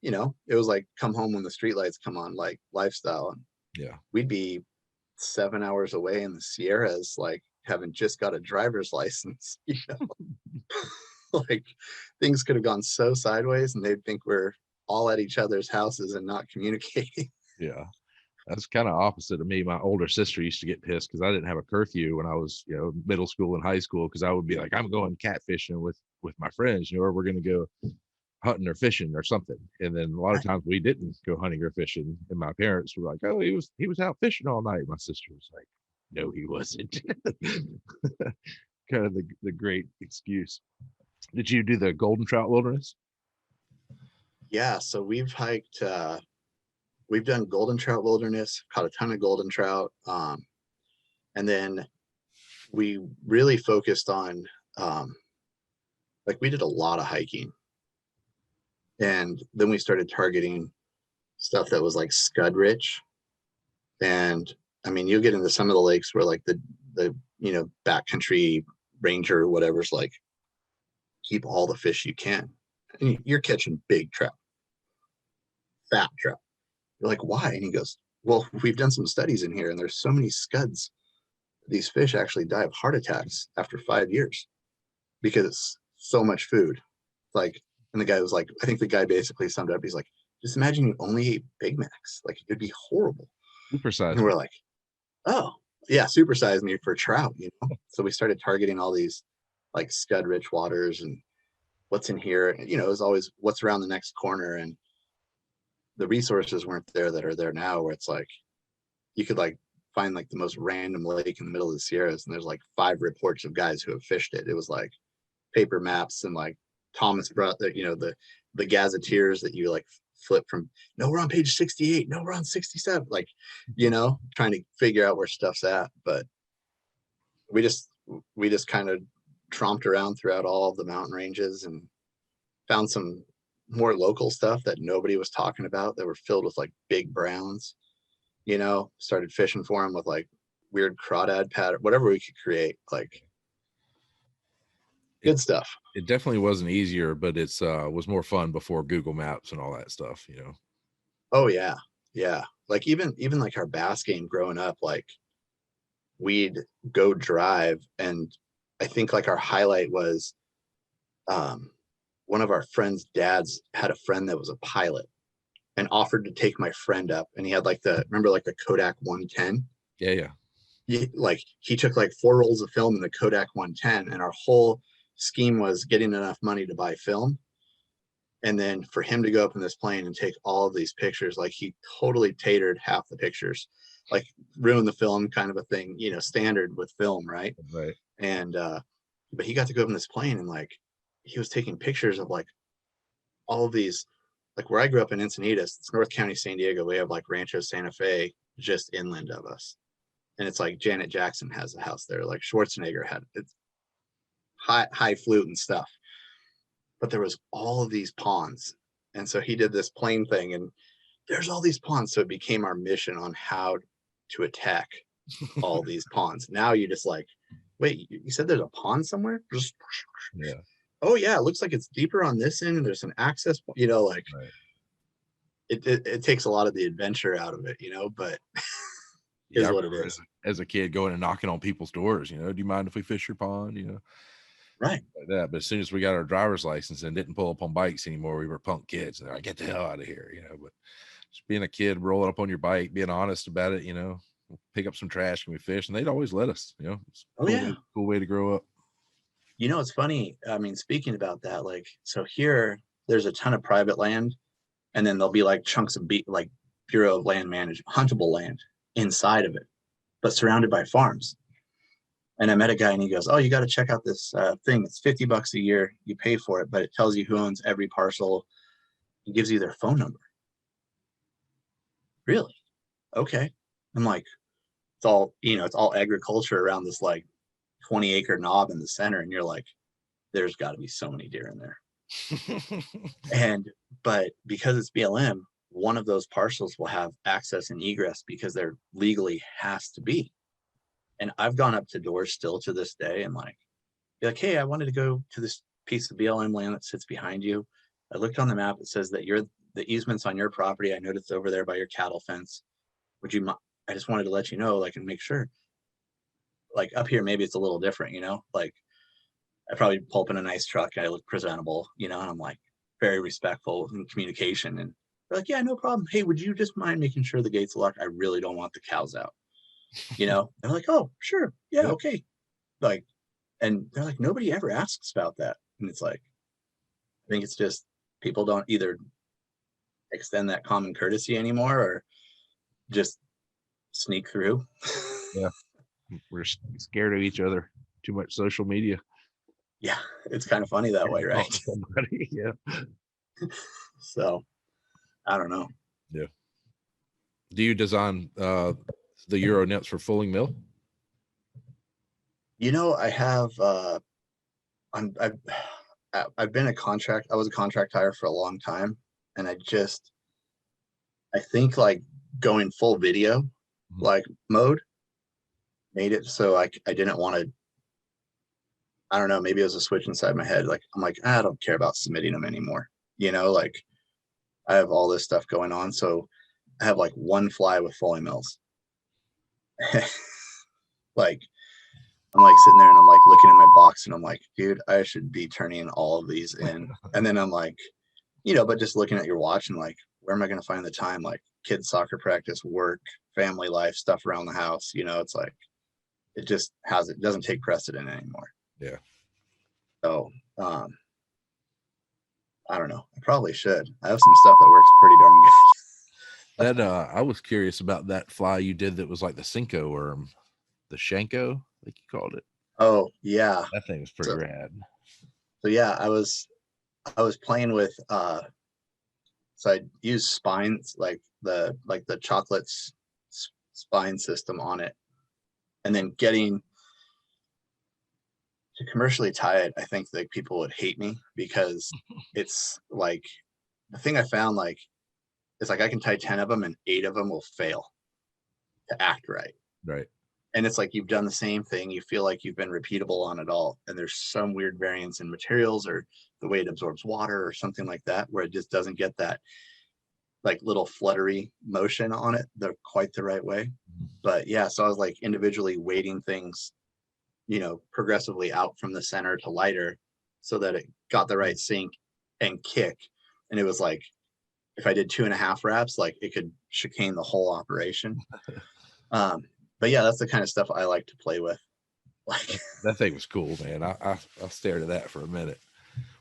you know, it was like come home when the streetlights come on, like lifestyle. And Yeah. we'd be 7 hours away in the Sierras, like having just got a driver's license, you know. Like things could have gone so sideways and they'd think we're all at each other's houses and not communicating. Yeah. That's kind of opposite of me. My older sister used to get pissed because I didn't have a curfew when I was, you know, middle school and high school, because I would be like, I'm going catfishing with my friends, you know, or we're going to go hunting or fishing or something. And then a lot of times we didn't go hunting or fishing. And my parents were like, oh, he was out fishing all night. My sister was like, no, he wasn't. Kind of the great excuse. Did you do the golden trout wilderness? Yeah. So we've hiked, we've done golden trout wilderness, caught a ton of golden trout. And then we really focused on, like we did a lot of hiking. And then we started targeting stuff that was like scud rich. And I mean, you'll get into some of the lakes where like the you know, backcountry ranger or whatever's like, keep all the fish you can. And you're catching big trout, fat trout. You're like, why? And he goes, well, we've done some studies in here and there's so many scuds. These fish actually die of heart attacks after 5 years because it's so much food. Like, and the guy was like, I think the guy basically summed up. He's like, just imagine you only ate Big Macs. Like it'd be horrible. Supersize. And we're like, oh yeah, supersize me for trout, you know? So we started targeting all these like scud rich waters and what's in here. You know, it was always what's around the next corner. And the resources weren't there that are there now, where it's like, you could like find like the most random lake in the middle of the Sierras. And there's like 5 reports of guys who have fished it. It was like paper maps and like Thomas brought the, you know, the gazetteers that you like flip from, no, we're on page 68. No, we're on 67. Like, you know, trying to figure out where stuff's at. But we just kind of tromped around throughout all of the mountain ranges and found some more local stuff that nobody was talking about that were filled with like big browns, you know, started fishing for them with like weird crawdad pattern, whatever we could create, like good stuff. It definitely wasn't easier, but it's was more fun before Google Maps and all that stuff, you know. Oh yeah. Yeah. Like even like our bass game growing up, like we'd go drive, and I think like our highlight was one of our friends' dads had a friend that was a pilot and offered to take my friend up, and he had like remember like the Kodak 110. Yeah. he took like 4 rolls of film in the Kodak 110, and our whole scheme was getting enough money to buy film. And then for him to go up in this plane and take all of these pictures, like he totally tatered half the pictures, like ruined the film kind of a thing, standard with film, right? Right. And but he got to go up in this plane, and like he was taking pictures of like all of these, like where I grew up in Encinitas, it's North County, San Diego. We have like Rancho Santa Fe just inland of us. And it's like Janet Jackson has a house there, like Schwarzenegger had it's high flute and stuff. But there was all of these ponds. And so he did this plane thing, and there's all these ponds. So it became our mission on how to attack all these ponds. Now you just like, wait, you said there's a pond somewhere? Just, yeah. Oh yeah, it looks like it's deeper on this end, and there's an access point, like right. it takes a lot of the adventure out of it, but is what it is. As a kid going and knocking on people's doors, do you mind if we fish your pond? Right. Like that. But as soon as we got our driver's license and didn't pull up on bikes anymore, we were punk kids. And they're like, get the hell out of here, But just being a kid, rolling up on your bike, being honest about it, pick up some trash and we fish, and they'd always let us, It's cool way to grow up. It's funny. I mean, speaking about that, like, so here there's a ton of private land, and then there'll be like chunks of like Bureau of Land Management, huntable land inside of it, but surrounded by farms. And I met a guy, and he goes, oh, you got to check out this thing. It's $50 a year. You pay for it, but it tells you who owns every parcel. It gives you their phone number. Really? Okay. I'm like, it's all agriculture around this like 20-acre knob in the center. And you're like, there's got to be so many deer in there. But because it's BLM, one of those parcels will have access and egress because there legally has to be. And I've gone up to doors still to this day and be like, hey, I wanted to go to this piece of BLM land that sits behind you. I looked on the map. It says that the easement's on your property. I noticed over there by your cattle fence. I just wanted to let you know, and make sure. Like up here, maybe it's a little different, like I probably pull up in a nice truck. I look presentable, and I'm like very respectful in communication. And they're like, yeah, no problem. Hey, would you just mind making sure the gate's locked? I really don't want the cows out. They're like, oh, sure. Yeah. Okay. And they're like, nobody ever asks about that. And it's like, I think it's just people don't either extend that common courtesy anymore or just sneak through. Yeah. We're scared of each other. Too much social media. Yeah. It's kind of funny that way, right? Yeah. So I don't know. Yeah. Do you design the Euro nets for fulling mill? I have I've been I was a contract hire for a long time, and I think like going full video like mode made it so I didn't want to. I don't know, maybe it was a switch inside my head. Like I'm like, I don't care about submitting them anymore. Like I have all this stuff going on, so I have like one fly with fulling mills. Like I'm like sitting there and I'm like looking at my box and I'm like, dude, I should be turning all of these in. And then I'm like, but just looking at your watch and like, where am I going to find the time? Like kids soccer practice, work, family life, stuff around the house. It's like, it doesn't take precedent anymore. Yeah. So, I don't know. I probably should. I have some stuff that works pretty darn good. That I was curious about that fly you did that was like the Cinco worm, the shanko, like you called it. Oh yeah, that thing was pretty rad. So yeah, I was playing with so I used spines like the chocolates spine system on it, and then getting to commercially tie it. I think like people would hate me because it's like the thing I found like it's like I can tie 10 of them and 8 of them will fail to act right. Right. And it's like you've done the same thing. You feel like you've been repeatable on it all. And there's some weird variance in materials or the way it absorbs water or something like that, where it just doesn't get that like little fluttery motion on it. They're quite the right way. But yeah, so I was like individually weighting things, progressively out from the center to lighter so that it got the right sink and kick. And it was like, if I did 2.5 reps, like it could chicane the whole operation. but yeah, that's the kind of stuff I like to play with. Like That thing was cool, man. I stared at that for a minute.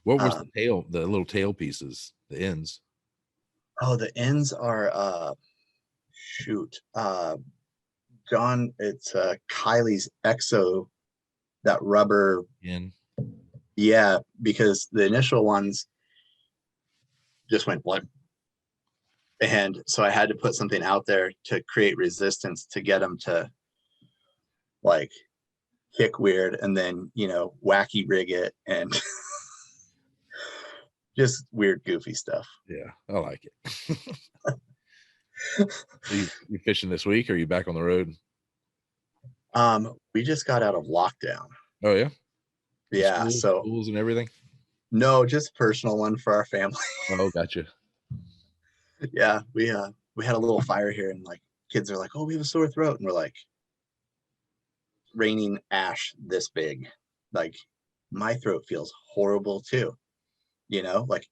What was the little tail pieces, the ends? Oh, the ends are John, it's Kylie's Exo, that rubber. In. Yeah, because the initial ones just went blank. And so I had to put something out there to create resistance to get them to like kick weird and then, wacky rig it and just weird, goofy stuff. Yeah, I like it. You fishing this week, or are you back on the road? We just got out of lockdown. Oh yeah. Yeah. Schools and everything. No, just personal one for our family. Oh, gotcha. Yeah, we had a little fire here, and like kids are like, "Oh, we have a sore throat," and we're like, raining ash this big, like my throat feels horrible too. Like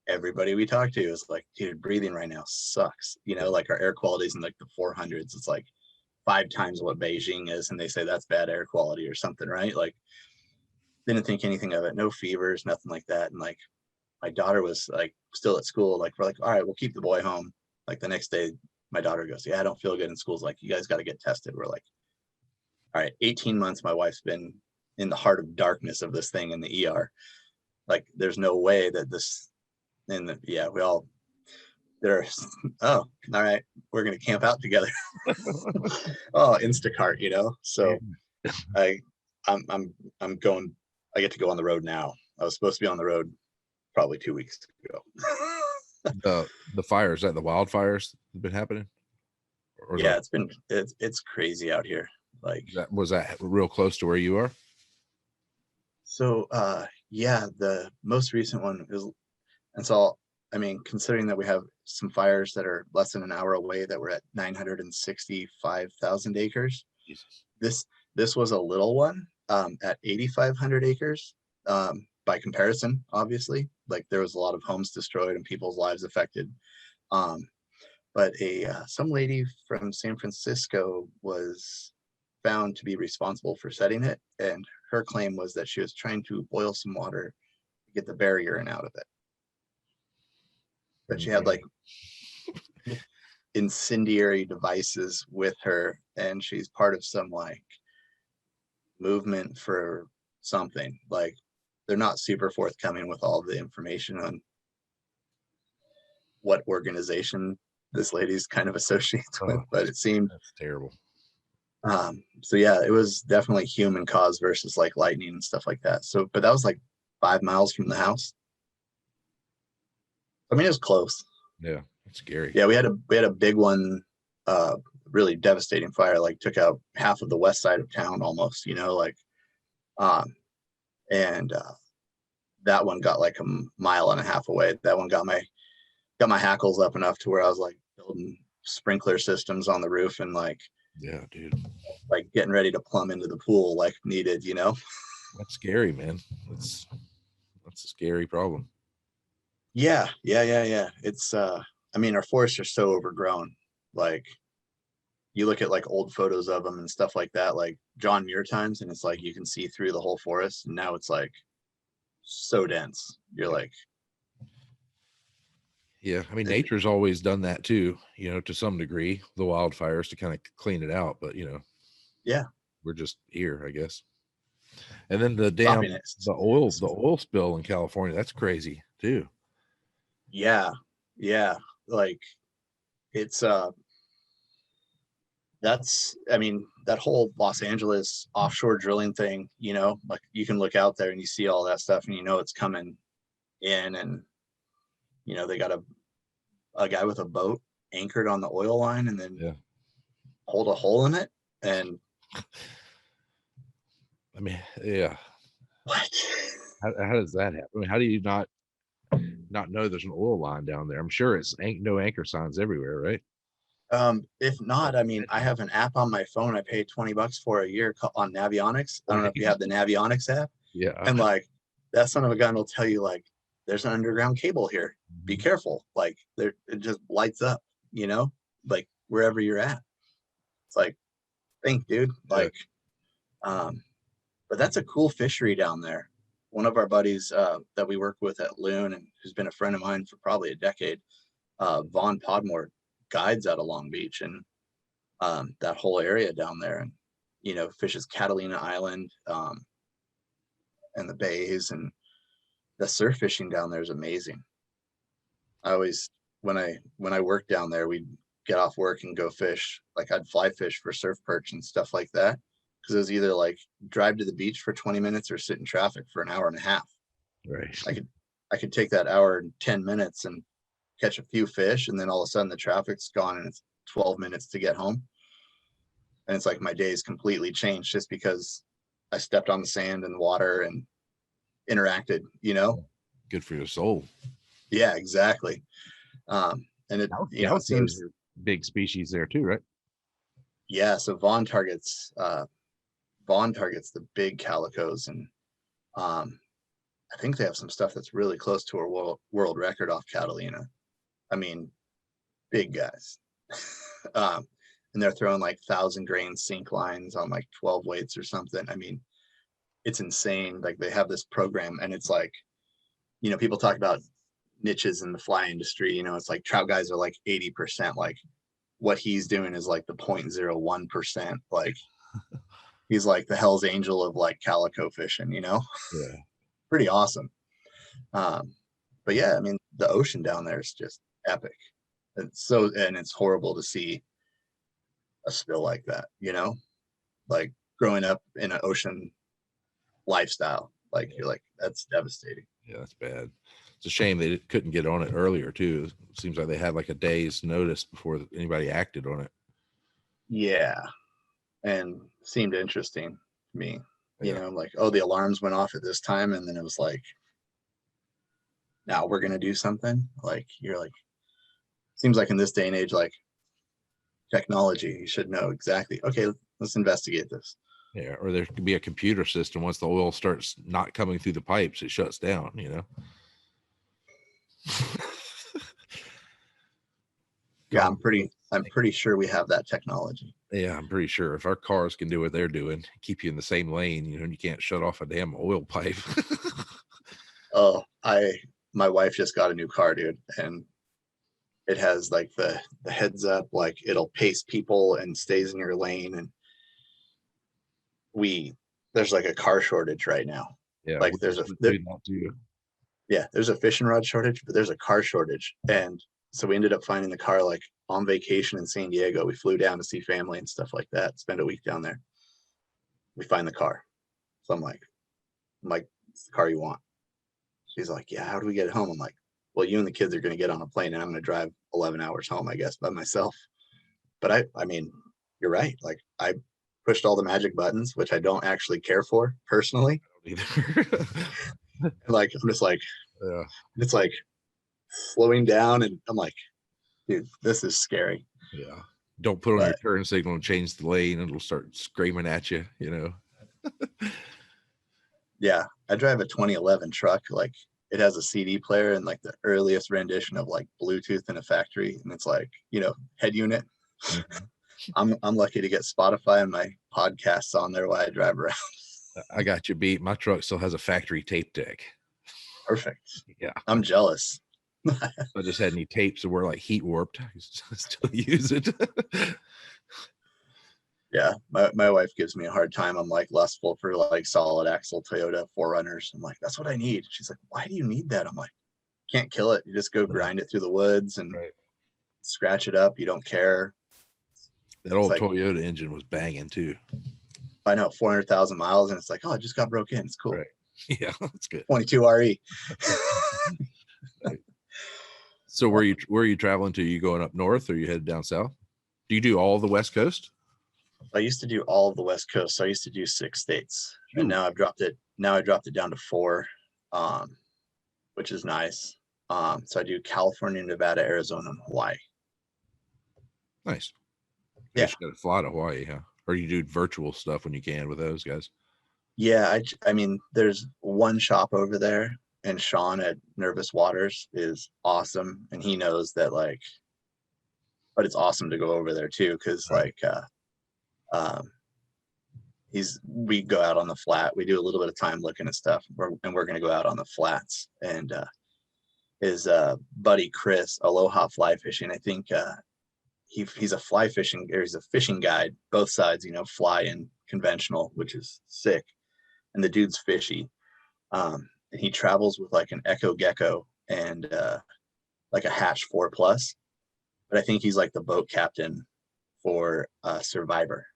everybody we talk to is like, dude, breathing right now sucks. Like our air quality is in like the 400s. It's like 5 times what Beijing is, and they say that's bad air quality or something, right? Like, didn't think anything of it. No fevers, nothing like that. And like my daughter was like still at school. Like, we're like, all right, we'll keep the boy home. Like the next day, my daughter goes, yeah, I don't feel good in school. Like, you guys got to get tested. We're like, all right, 18 months my wife's been in the heart of darkness of this thing in the ER. Like, there's no way that this, and we all, there's, oh, all right, we're going to camp out together. Oh, Instacart, So I'm going, I get to go on the road now. I was supposed to be on the road probably 2 weeks ago. The fires, that the wildfires have been happening? Or yeah, it's crazy out here. Like, was that real close to where you are? So yeah, the most recent one is, and so I mean, considering that we have some fires that are less than an hour away that were at 965,000 acres. Jesus. This was a little one at 8,500 acres. By comparison, obviously, like there was a lot of homes destroyed and people's lives affected. But some lady from San Francisco was found to be responsible for setting it, and her claim was that she was trying to boil some water to get the barrier in out of it. But she had like incendiary devices with her, and she's part of some like movement for something. Like, they're not super forthcoming with all the information on what organization this lady's kind of associates with, but it seemed that's terrible. So yeah, it was definitely human cause versus like lightning and stuff like that. So, but that was like 5 miles from the house. I mean, it was close. Yeah, it's scary. Yeah, we had a big one, really devastating fire, like took out half of the west side of town almost, like, and that one got like a mile and a half away. That one got my hackles up enough to where I was like building sprinkler systems on the roof and like, yeah, dude, like getting ready to plumb into the pool like needed. That's scary, man. That's a scary problem. Yeah. It's I mean, our forests are so overgrown. Like, you look at like old photos of them and stuff like that, like John Muir times, and it's like you can see through the whole forest, and now it's like so dense. You're like, yeah, I mean, nature's always done that too, to some degree, the wildfires to kind of clean it out, but yeah, we're just here, I guess. And then the oil spill in California, that's crazy too. Yeah, like it's that's, I mean, that whole Los Angeles offshore drilling thing, like you can look out there and you see all that stuff and it's coming in, and they got a guy with a boat anchored on the oil line and then hold a hole in it. And I mean, yeah, what? How does that happen? I mean, how do you not know there's an oil line down there? I'm sure it's no anchor signs everywhere, right? If not, I mean, I have an app on my phone I pay $20 for a year on Navionics. I don't know if you have the Navionics app. Yeah. And like, that son of a gun will tell you like, there's an underground cable here. Be careful. Like, it just lights up, like wherever you're at. It's like, think, dude. Like, but that's a cool fishery down there. One of our buddies that we work with at Loon, and who's been a friend of mine for probably a decade, Vaughn Podmore, guides out of Long Beach and that whole area down there, and fishes Catalina Island and the bays, and the surf fishing down there is amazing. I always, when I worked down there, we'd get off work and go fish. Like I'd fly fish for surf perch and stuff like that, because it was either like drive to the beach for 20 minutes or sit in traffic for an hour and a half. Right. I could take that hour and 10 minutes and catch a few fish, and then all of a sudden the traffic's gone and it's 12 minutes to get home. And it's like my days completely changed just because I stepped on the sand and water and interacted, Good for your soul. Yeah, exactly. And it, it seems big species there too, right? Yeah. So Vaughn targets the big calicos, and I think they have some stuff that's really close to a world record off Catalina. I mean, big guys. And they're throwing like 1,000 grain sink lines on like 12 weights or something. I mean, it's insane. Like they have this program, and it's like, people talk about niches in the fly industry. It's like trout guys are like 80%. Like what he's doing is like the 0.01%. Like he's like the Hell's Angel of like calico fishing, Yeah. Pretty awesome. But yeah, I mean, the ocean down there is just epic. And it's horrible to see a spill like that, like growing up in an ocean lifestyle, like you're like, that's devastating. Yeah, that's bad. It's a shame they couldn't get on it earlier too. It seems like they had like a day's notice before anybody acted on it. Yeah. And seemed interesting to me. Like, oh, the alarms went off at this time, and then it was like, now we're gonna do something. Like you're like, seems like in this day and age, like technology, you should know exactly, okay, let's investigate this. Yeah, or there could be a computer system. Once the oil starts not coming through the pipes, it shuts down, Yeah, I'm pretty sure we have that technology. Yeah, I'm pretty sure if our cars can do what they're doing, keep you in the same lane, and you can't shut off a damn oil pipe. Oh, my wife just got a new car, dude, and it has like the heads up, like it'll pace people and stays in your lane. And there's like a car shortage right now. Yeah, like there's a fishing rod shortage, but there's a car shortage. And so we ended up finding the car like on vacation in San Diego. We flew down to see family and stuff like that, spend a week down there. We find the car. So I'm like, it's the car you want. She's like, yeah, how do we get it home? I'm like, well, you and the kids are going to get on a plane, and I'm going to drive 11 hours home, I guess, by myself. But I mean, you're right. Like I pushed all the magic buttons, which I don't actually care for personally. Like, I'm just like, yeah. It's like slowing down, and I'm like, dude, this is scary. Yeah. Don't put on your turn signal and change the lane, and it'll start screaming at you, Yeah. I drive a 2011 truck. Like it has a CD player and like the earliest rendition of like Bluetooth in a factory. And it's like, head unit. Mm-hmm. I'm lucky to get Spotify and my podcasts on there while I drive around. I got you beat. My truck still has a factory tape deck. Perfect. Yeah. I'm jealous. I just had any tapes that were like heat warped. I still use it. Yeah. My wife gives me a hard time. I'm like lustful for like solid axle Toyota 4Runners. I'm like, that's what I need. She's like, why do you need that? I'm like, can't kill it. You just go grind it through the woods and scratch it up. You don't care. That old Toyota engine was banging too. I know, 400,000 miles, and it's like, oh, it just got broke in. It's cool. Right. Yeah, that's good. 22 RE. Right. So where are you traveling to? Are you going up north, or you headed down south? Do you do all the West Coast? I used to do all of the West Coast. So I used to do 6 states. Ooh. And now I've dropped it. Now I dropped it down to 4, which is nice. So I do California, Nevada, Arizona, and Hawaii. Nice. Yeah. You got to fly to Hawaii, huh? Or you do virtual stuff when you can with those guys? Yeah, I mean, there's one shop over there, and Sean at Nervous Waters is awesome, and he knows that, like, but it's awesome to go over there too, because like We go out on the flat. We do a little bit of time looking at stuff, and we're going to go out on the flats. And his buddy Chris, Aloha Fly Fishing, I think he's a fly fishing, or he's a fishing guide, both sides, you know, fly and conventional, which is sick. And the dude's fishy. And he travels with like an Echo Gecko and like a Hatch 4 Plus. But I think he's like the boat captain for Survivor.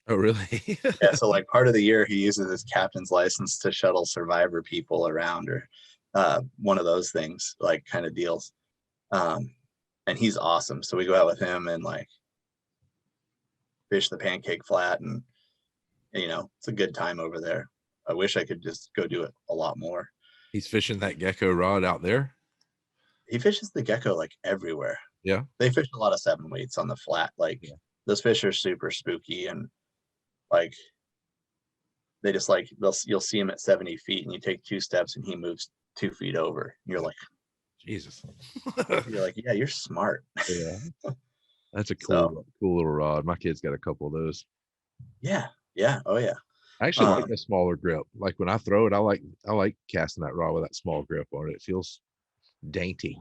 Oh, really? Yeah, so like part of the year he uses his captain's license to shuttle Survivor people around, or one of those things, like kind of deals. And he's awesome. So we go out with him and like fish the Pancake Flat, and you know, it's a good time over there. I wish I could just go do it a lot more. He's fishing that gecko rod out there. He fishes the gecko like everywhere. Yeah, they fish a lot of 7-weights on the flat. Like those fish are super spooky, and like they just like you'll see him at 70 feet, and you take 2 steps and he moves 2 feet over. And you're like, Jesus. You're like, yeah, you're smart. Yeah, that's a cool little rod. My kid's got a couple of those. Yeah, oh yeah. I actually like a smaller grip. Like when I throw it, I like casting that rod with that small grip on it. It feels dainty.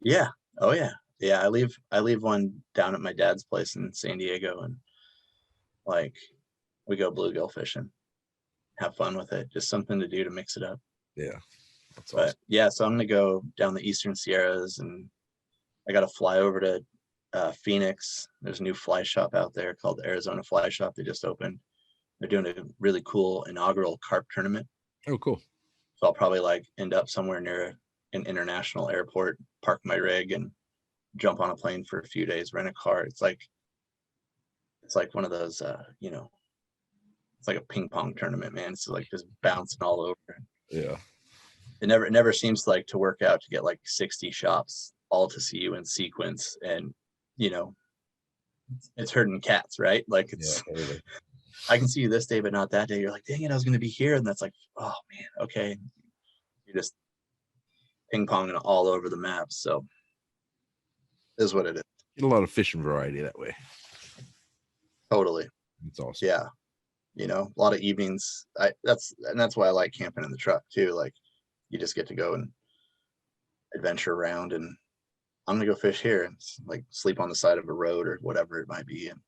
Yeah. Oh yeah. Yeah. I leave one down at my dad's place in San Diego, and like we go bluegill fishing, have fun with it. Just something to do to mix it up. Yeah. That's but awesome. Yeah, so I'm gonna go down the Eastern Sierras, and I got to fly over to Phoenix. There's a new fly shop out there called the Arizona Fly Shop. They just opened. They're doing a really cool inaugural carp tournament. Oh, cool. So I'll probably like end up somewhere near an international airport, park my rig, and jump on a plane for a few days, rent a car. It's like one of those, you know, it's like a ping pong tournament, man. It's like just bouncing all over. Yeah. It never seems like to work out to get like 60 shops all to see you in sequence, and you know, it's herding cats, right? Like it's, yeah, totally. I can see you this day, but not that day. You're like, dang it, I was going to be here. And that's like, oh man, okay. You're just ping ponging all over the map. So it is what it is. Get a lot of fishing variety that way. Totally. It's awesome. Yeah. You know, a lot of evenings. That's why I like camping in the truck too. Like you just get to go and adventure around, and I'm going to go fish here and like sleep on the side of a road or whatever it might be. And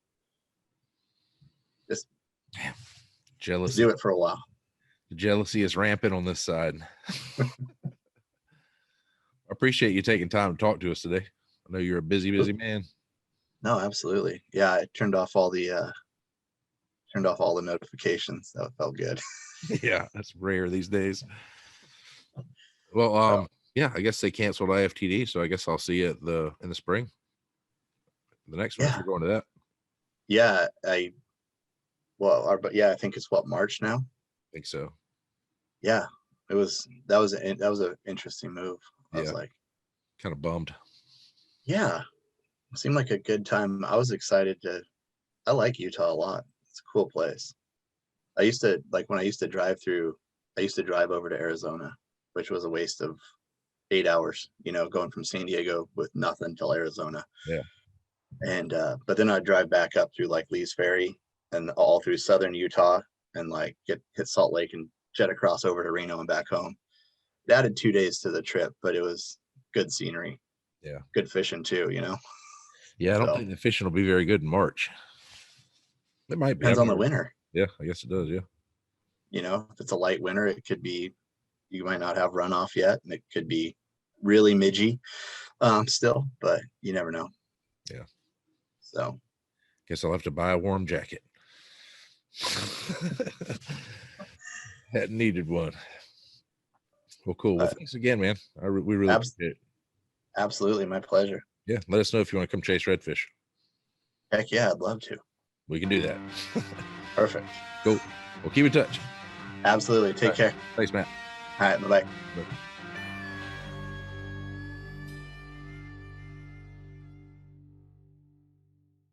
just jealousy. Do it for a while. The jealousy is rampant on this side. I appreciate you taking time to talk to us today. I know you're a busy man. No, absolutely. Yeah, I turned off all the notifications. That felt good. Yeah, that's rare these days. Well, yeah, I guess they canceled IFTD, so I guess I'll see you in the spring. The next one, if you're going to that. Yeah, I think it's March now. I think so. Yeah, that was an interesting move. I was like, kind of bummed. Yeah, it seemed like a good time. I was excited I like Utah a lot. It's a cool place. I used to drive over to Arizona, which was a waste of 8 hours, you know, going from San Diego with nothing till Arizona. Yeah. And but then I'd drive back up through like Lee's Ferry and all through southern Utah, and like hit Salt Lake and jet across over to Reno and back home. It added 2 days to the trip, but it was good scenery. Yeah. Good fishing too, you know. Yeah, I don't think the fishing will be very good in March. It might be. Depends on the winter. Yeah, I guess it does. Yeah. You know, if it's a light winter, it could be, you might not have runoff yet, and it could be really midgy still, but you never know. Yeah. So guess I'll have to buy a warm jacket. Hadn't needed one. Well, cool. Well, thanks again, man. We really appreciate it. Absolutely, my pleasure. Yeah, let us know if you want to come chase redfish. Heck yeah, I'd love to. We can do that. Perfect. Cool. We'll keep in touch. Absolutely. Take care. Thanks, Matt. All right. Bye-bye. Bye.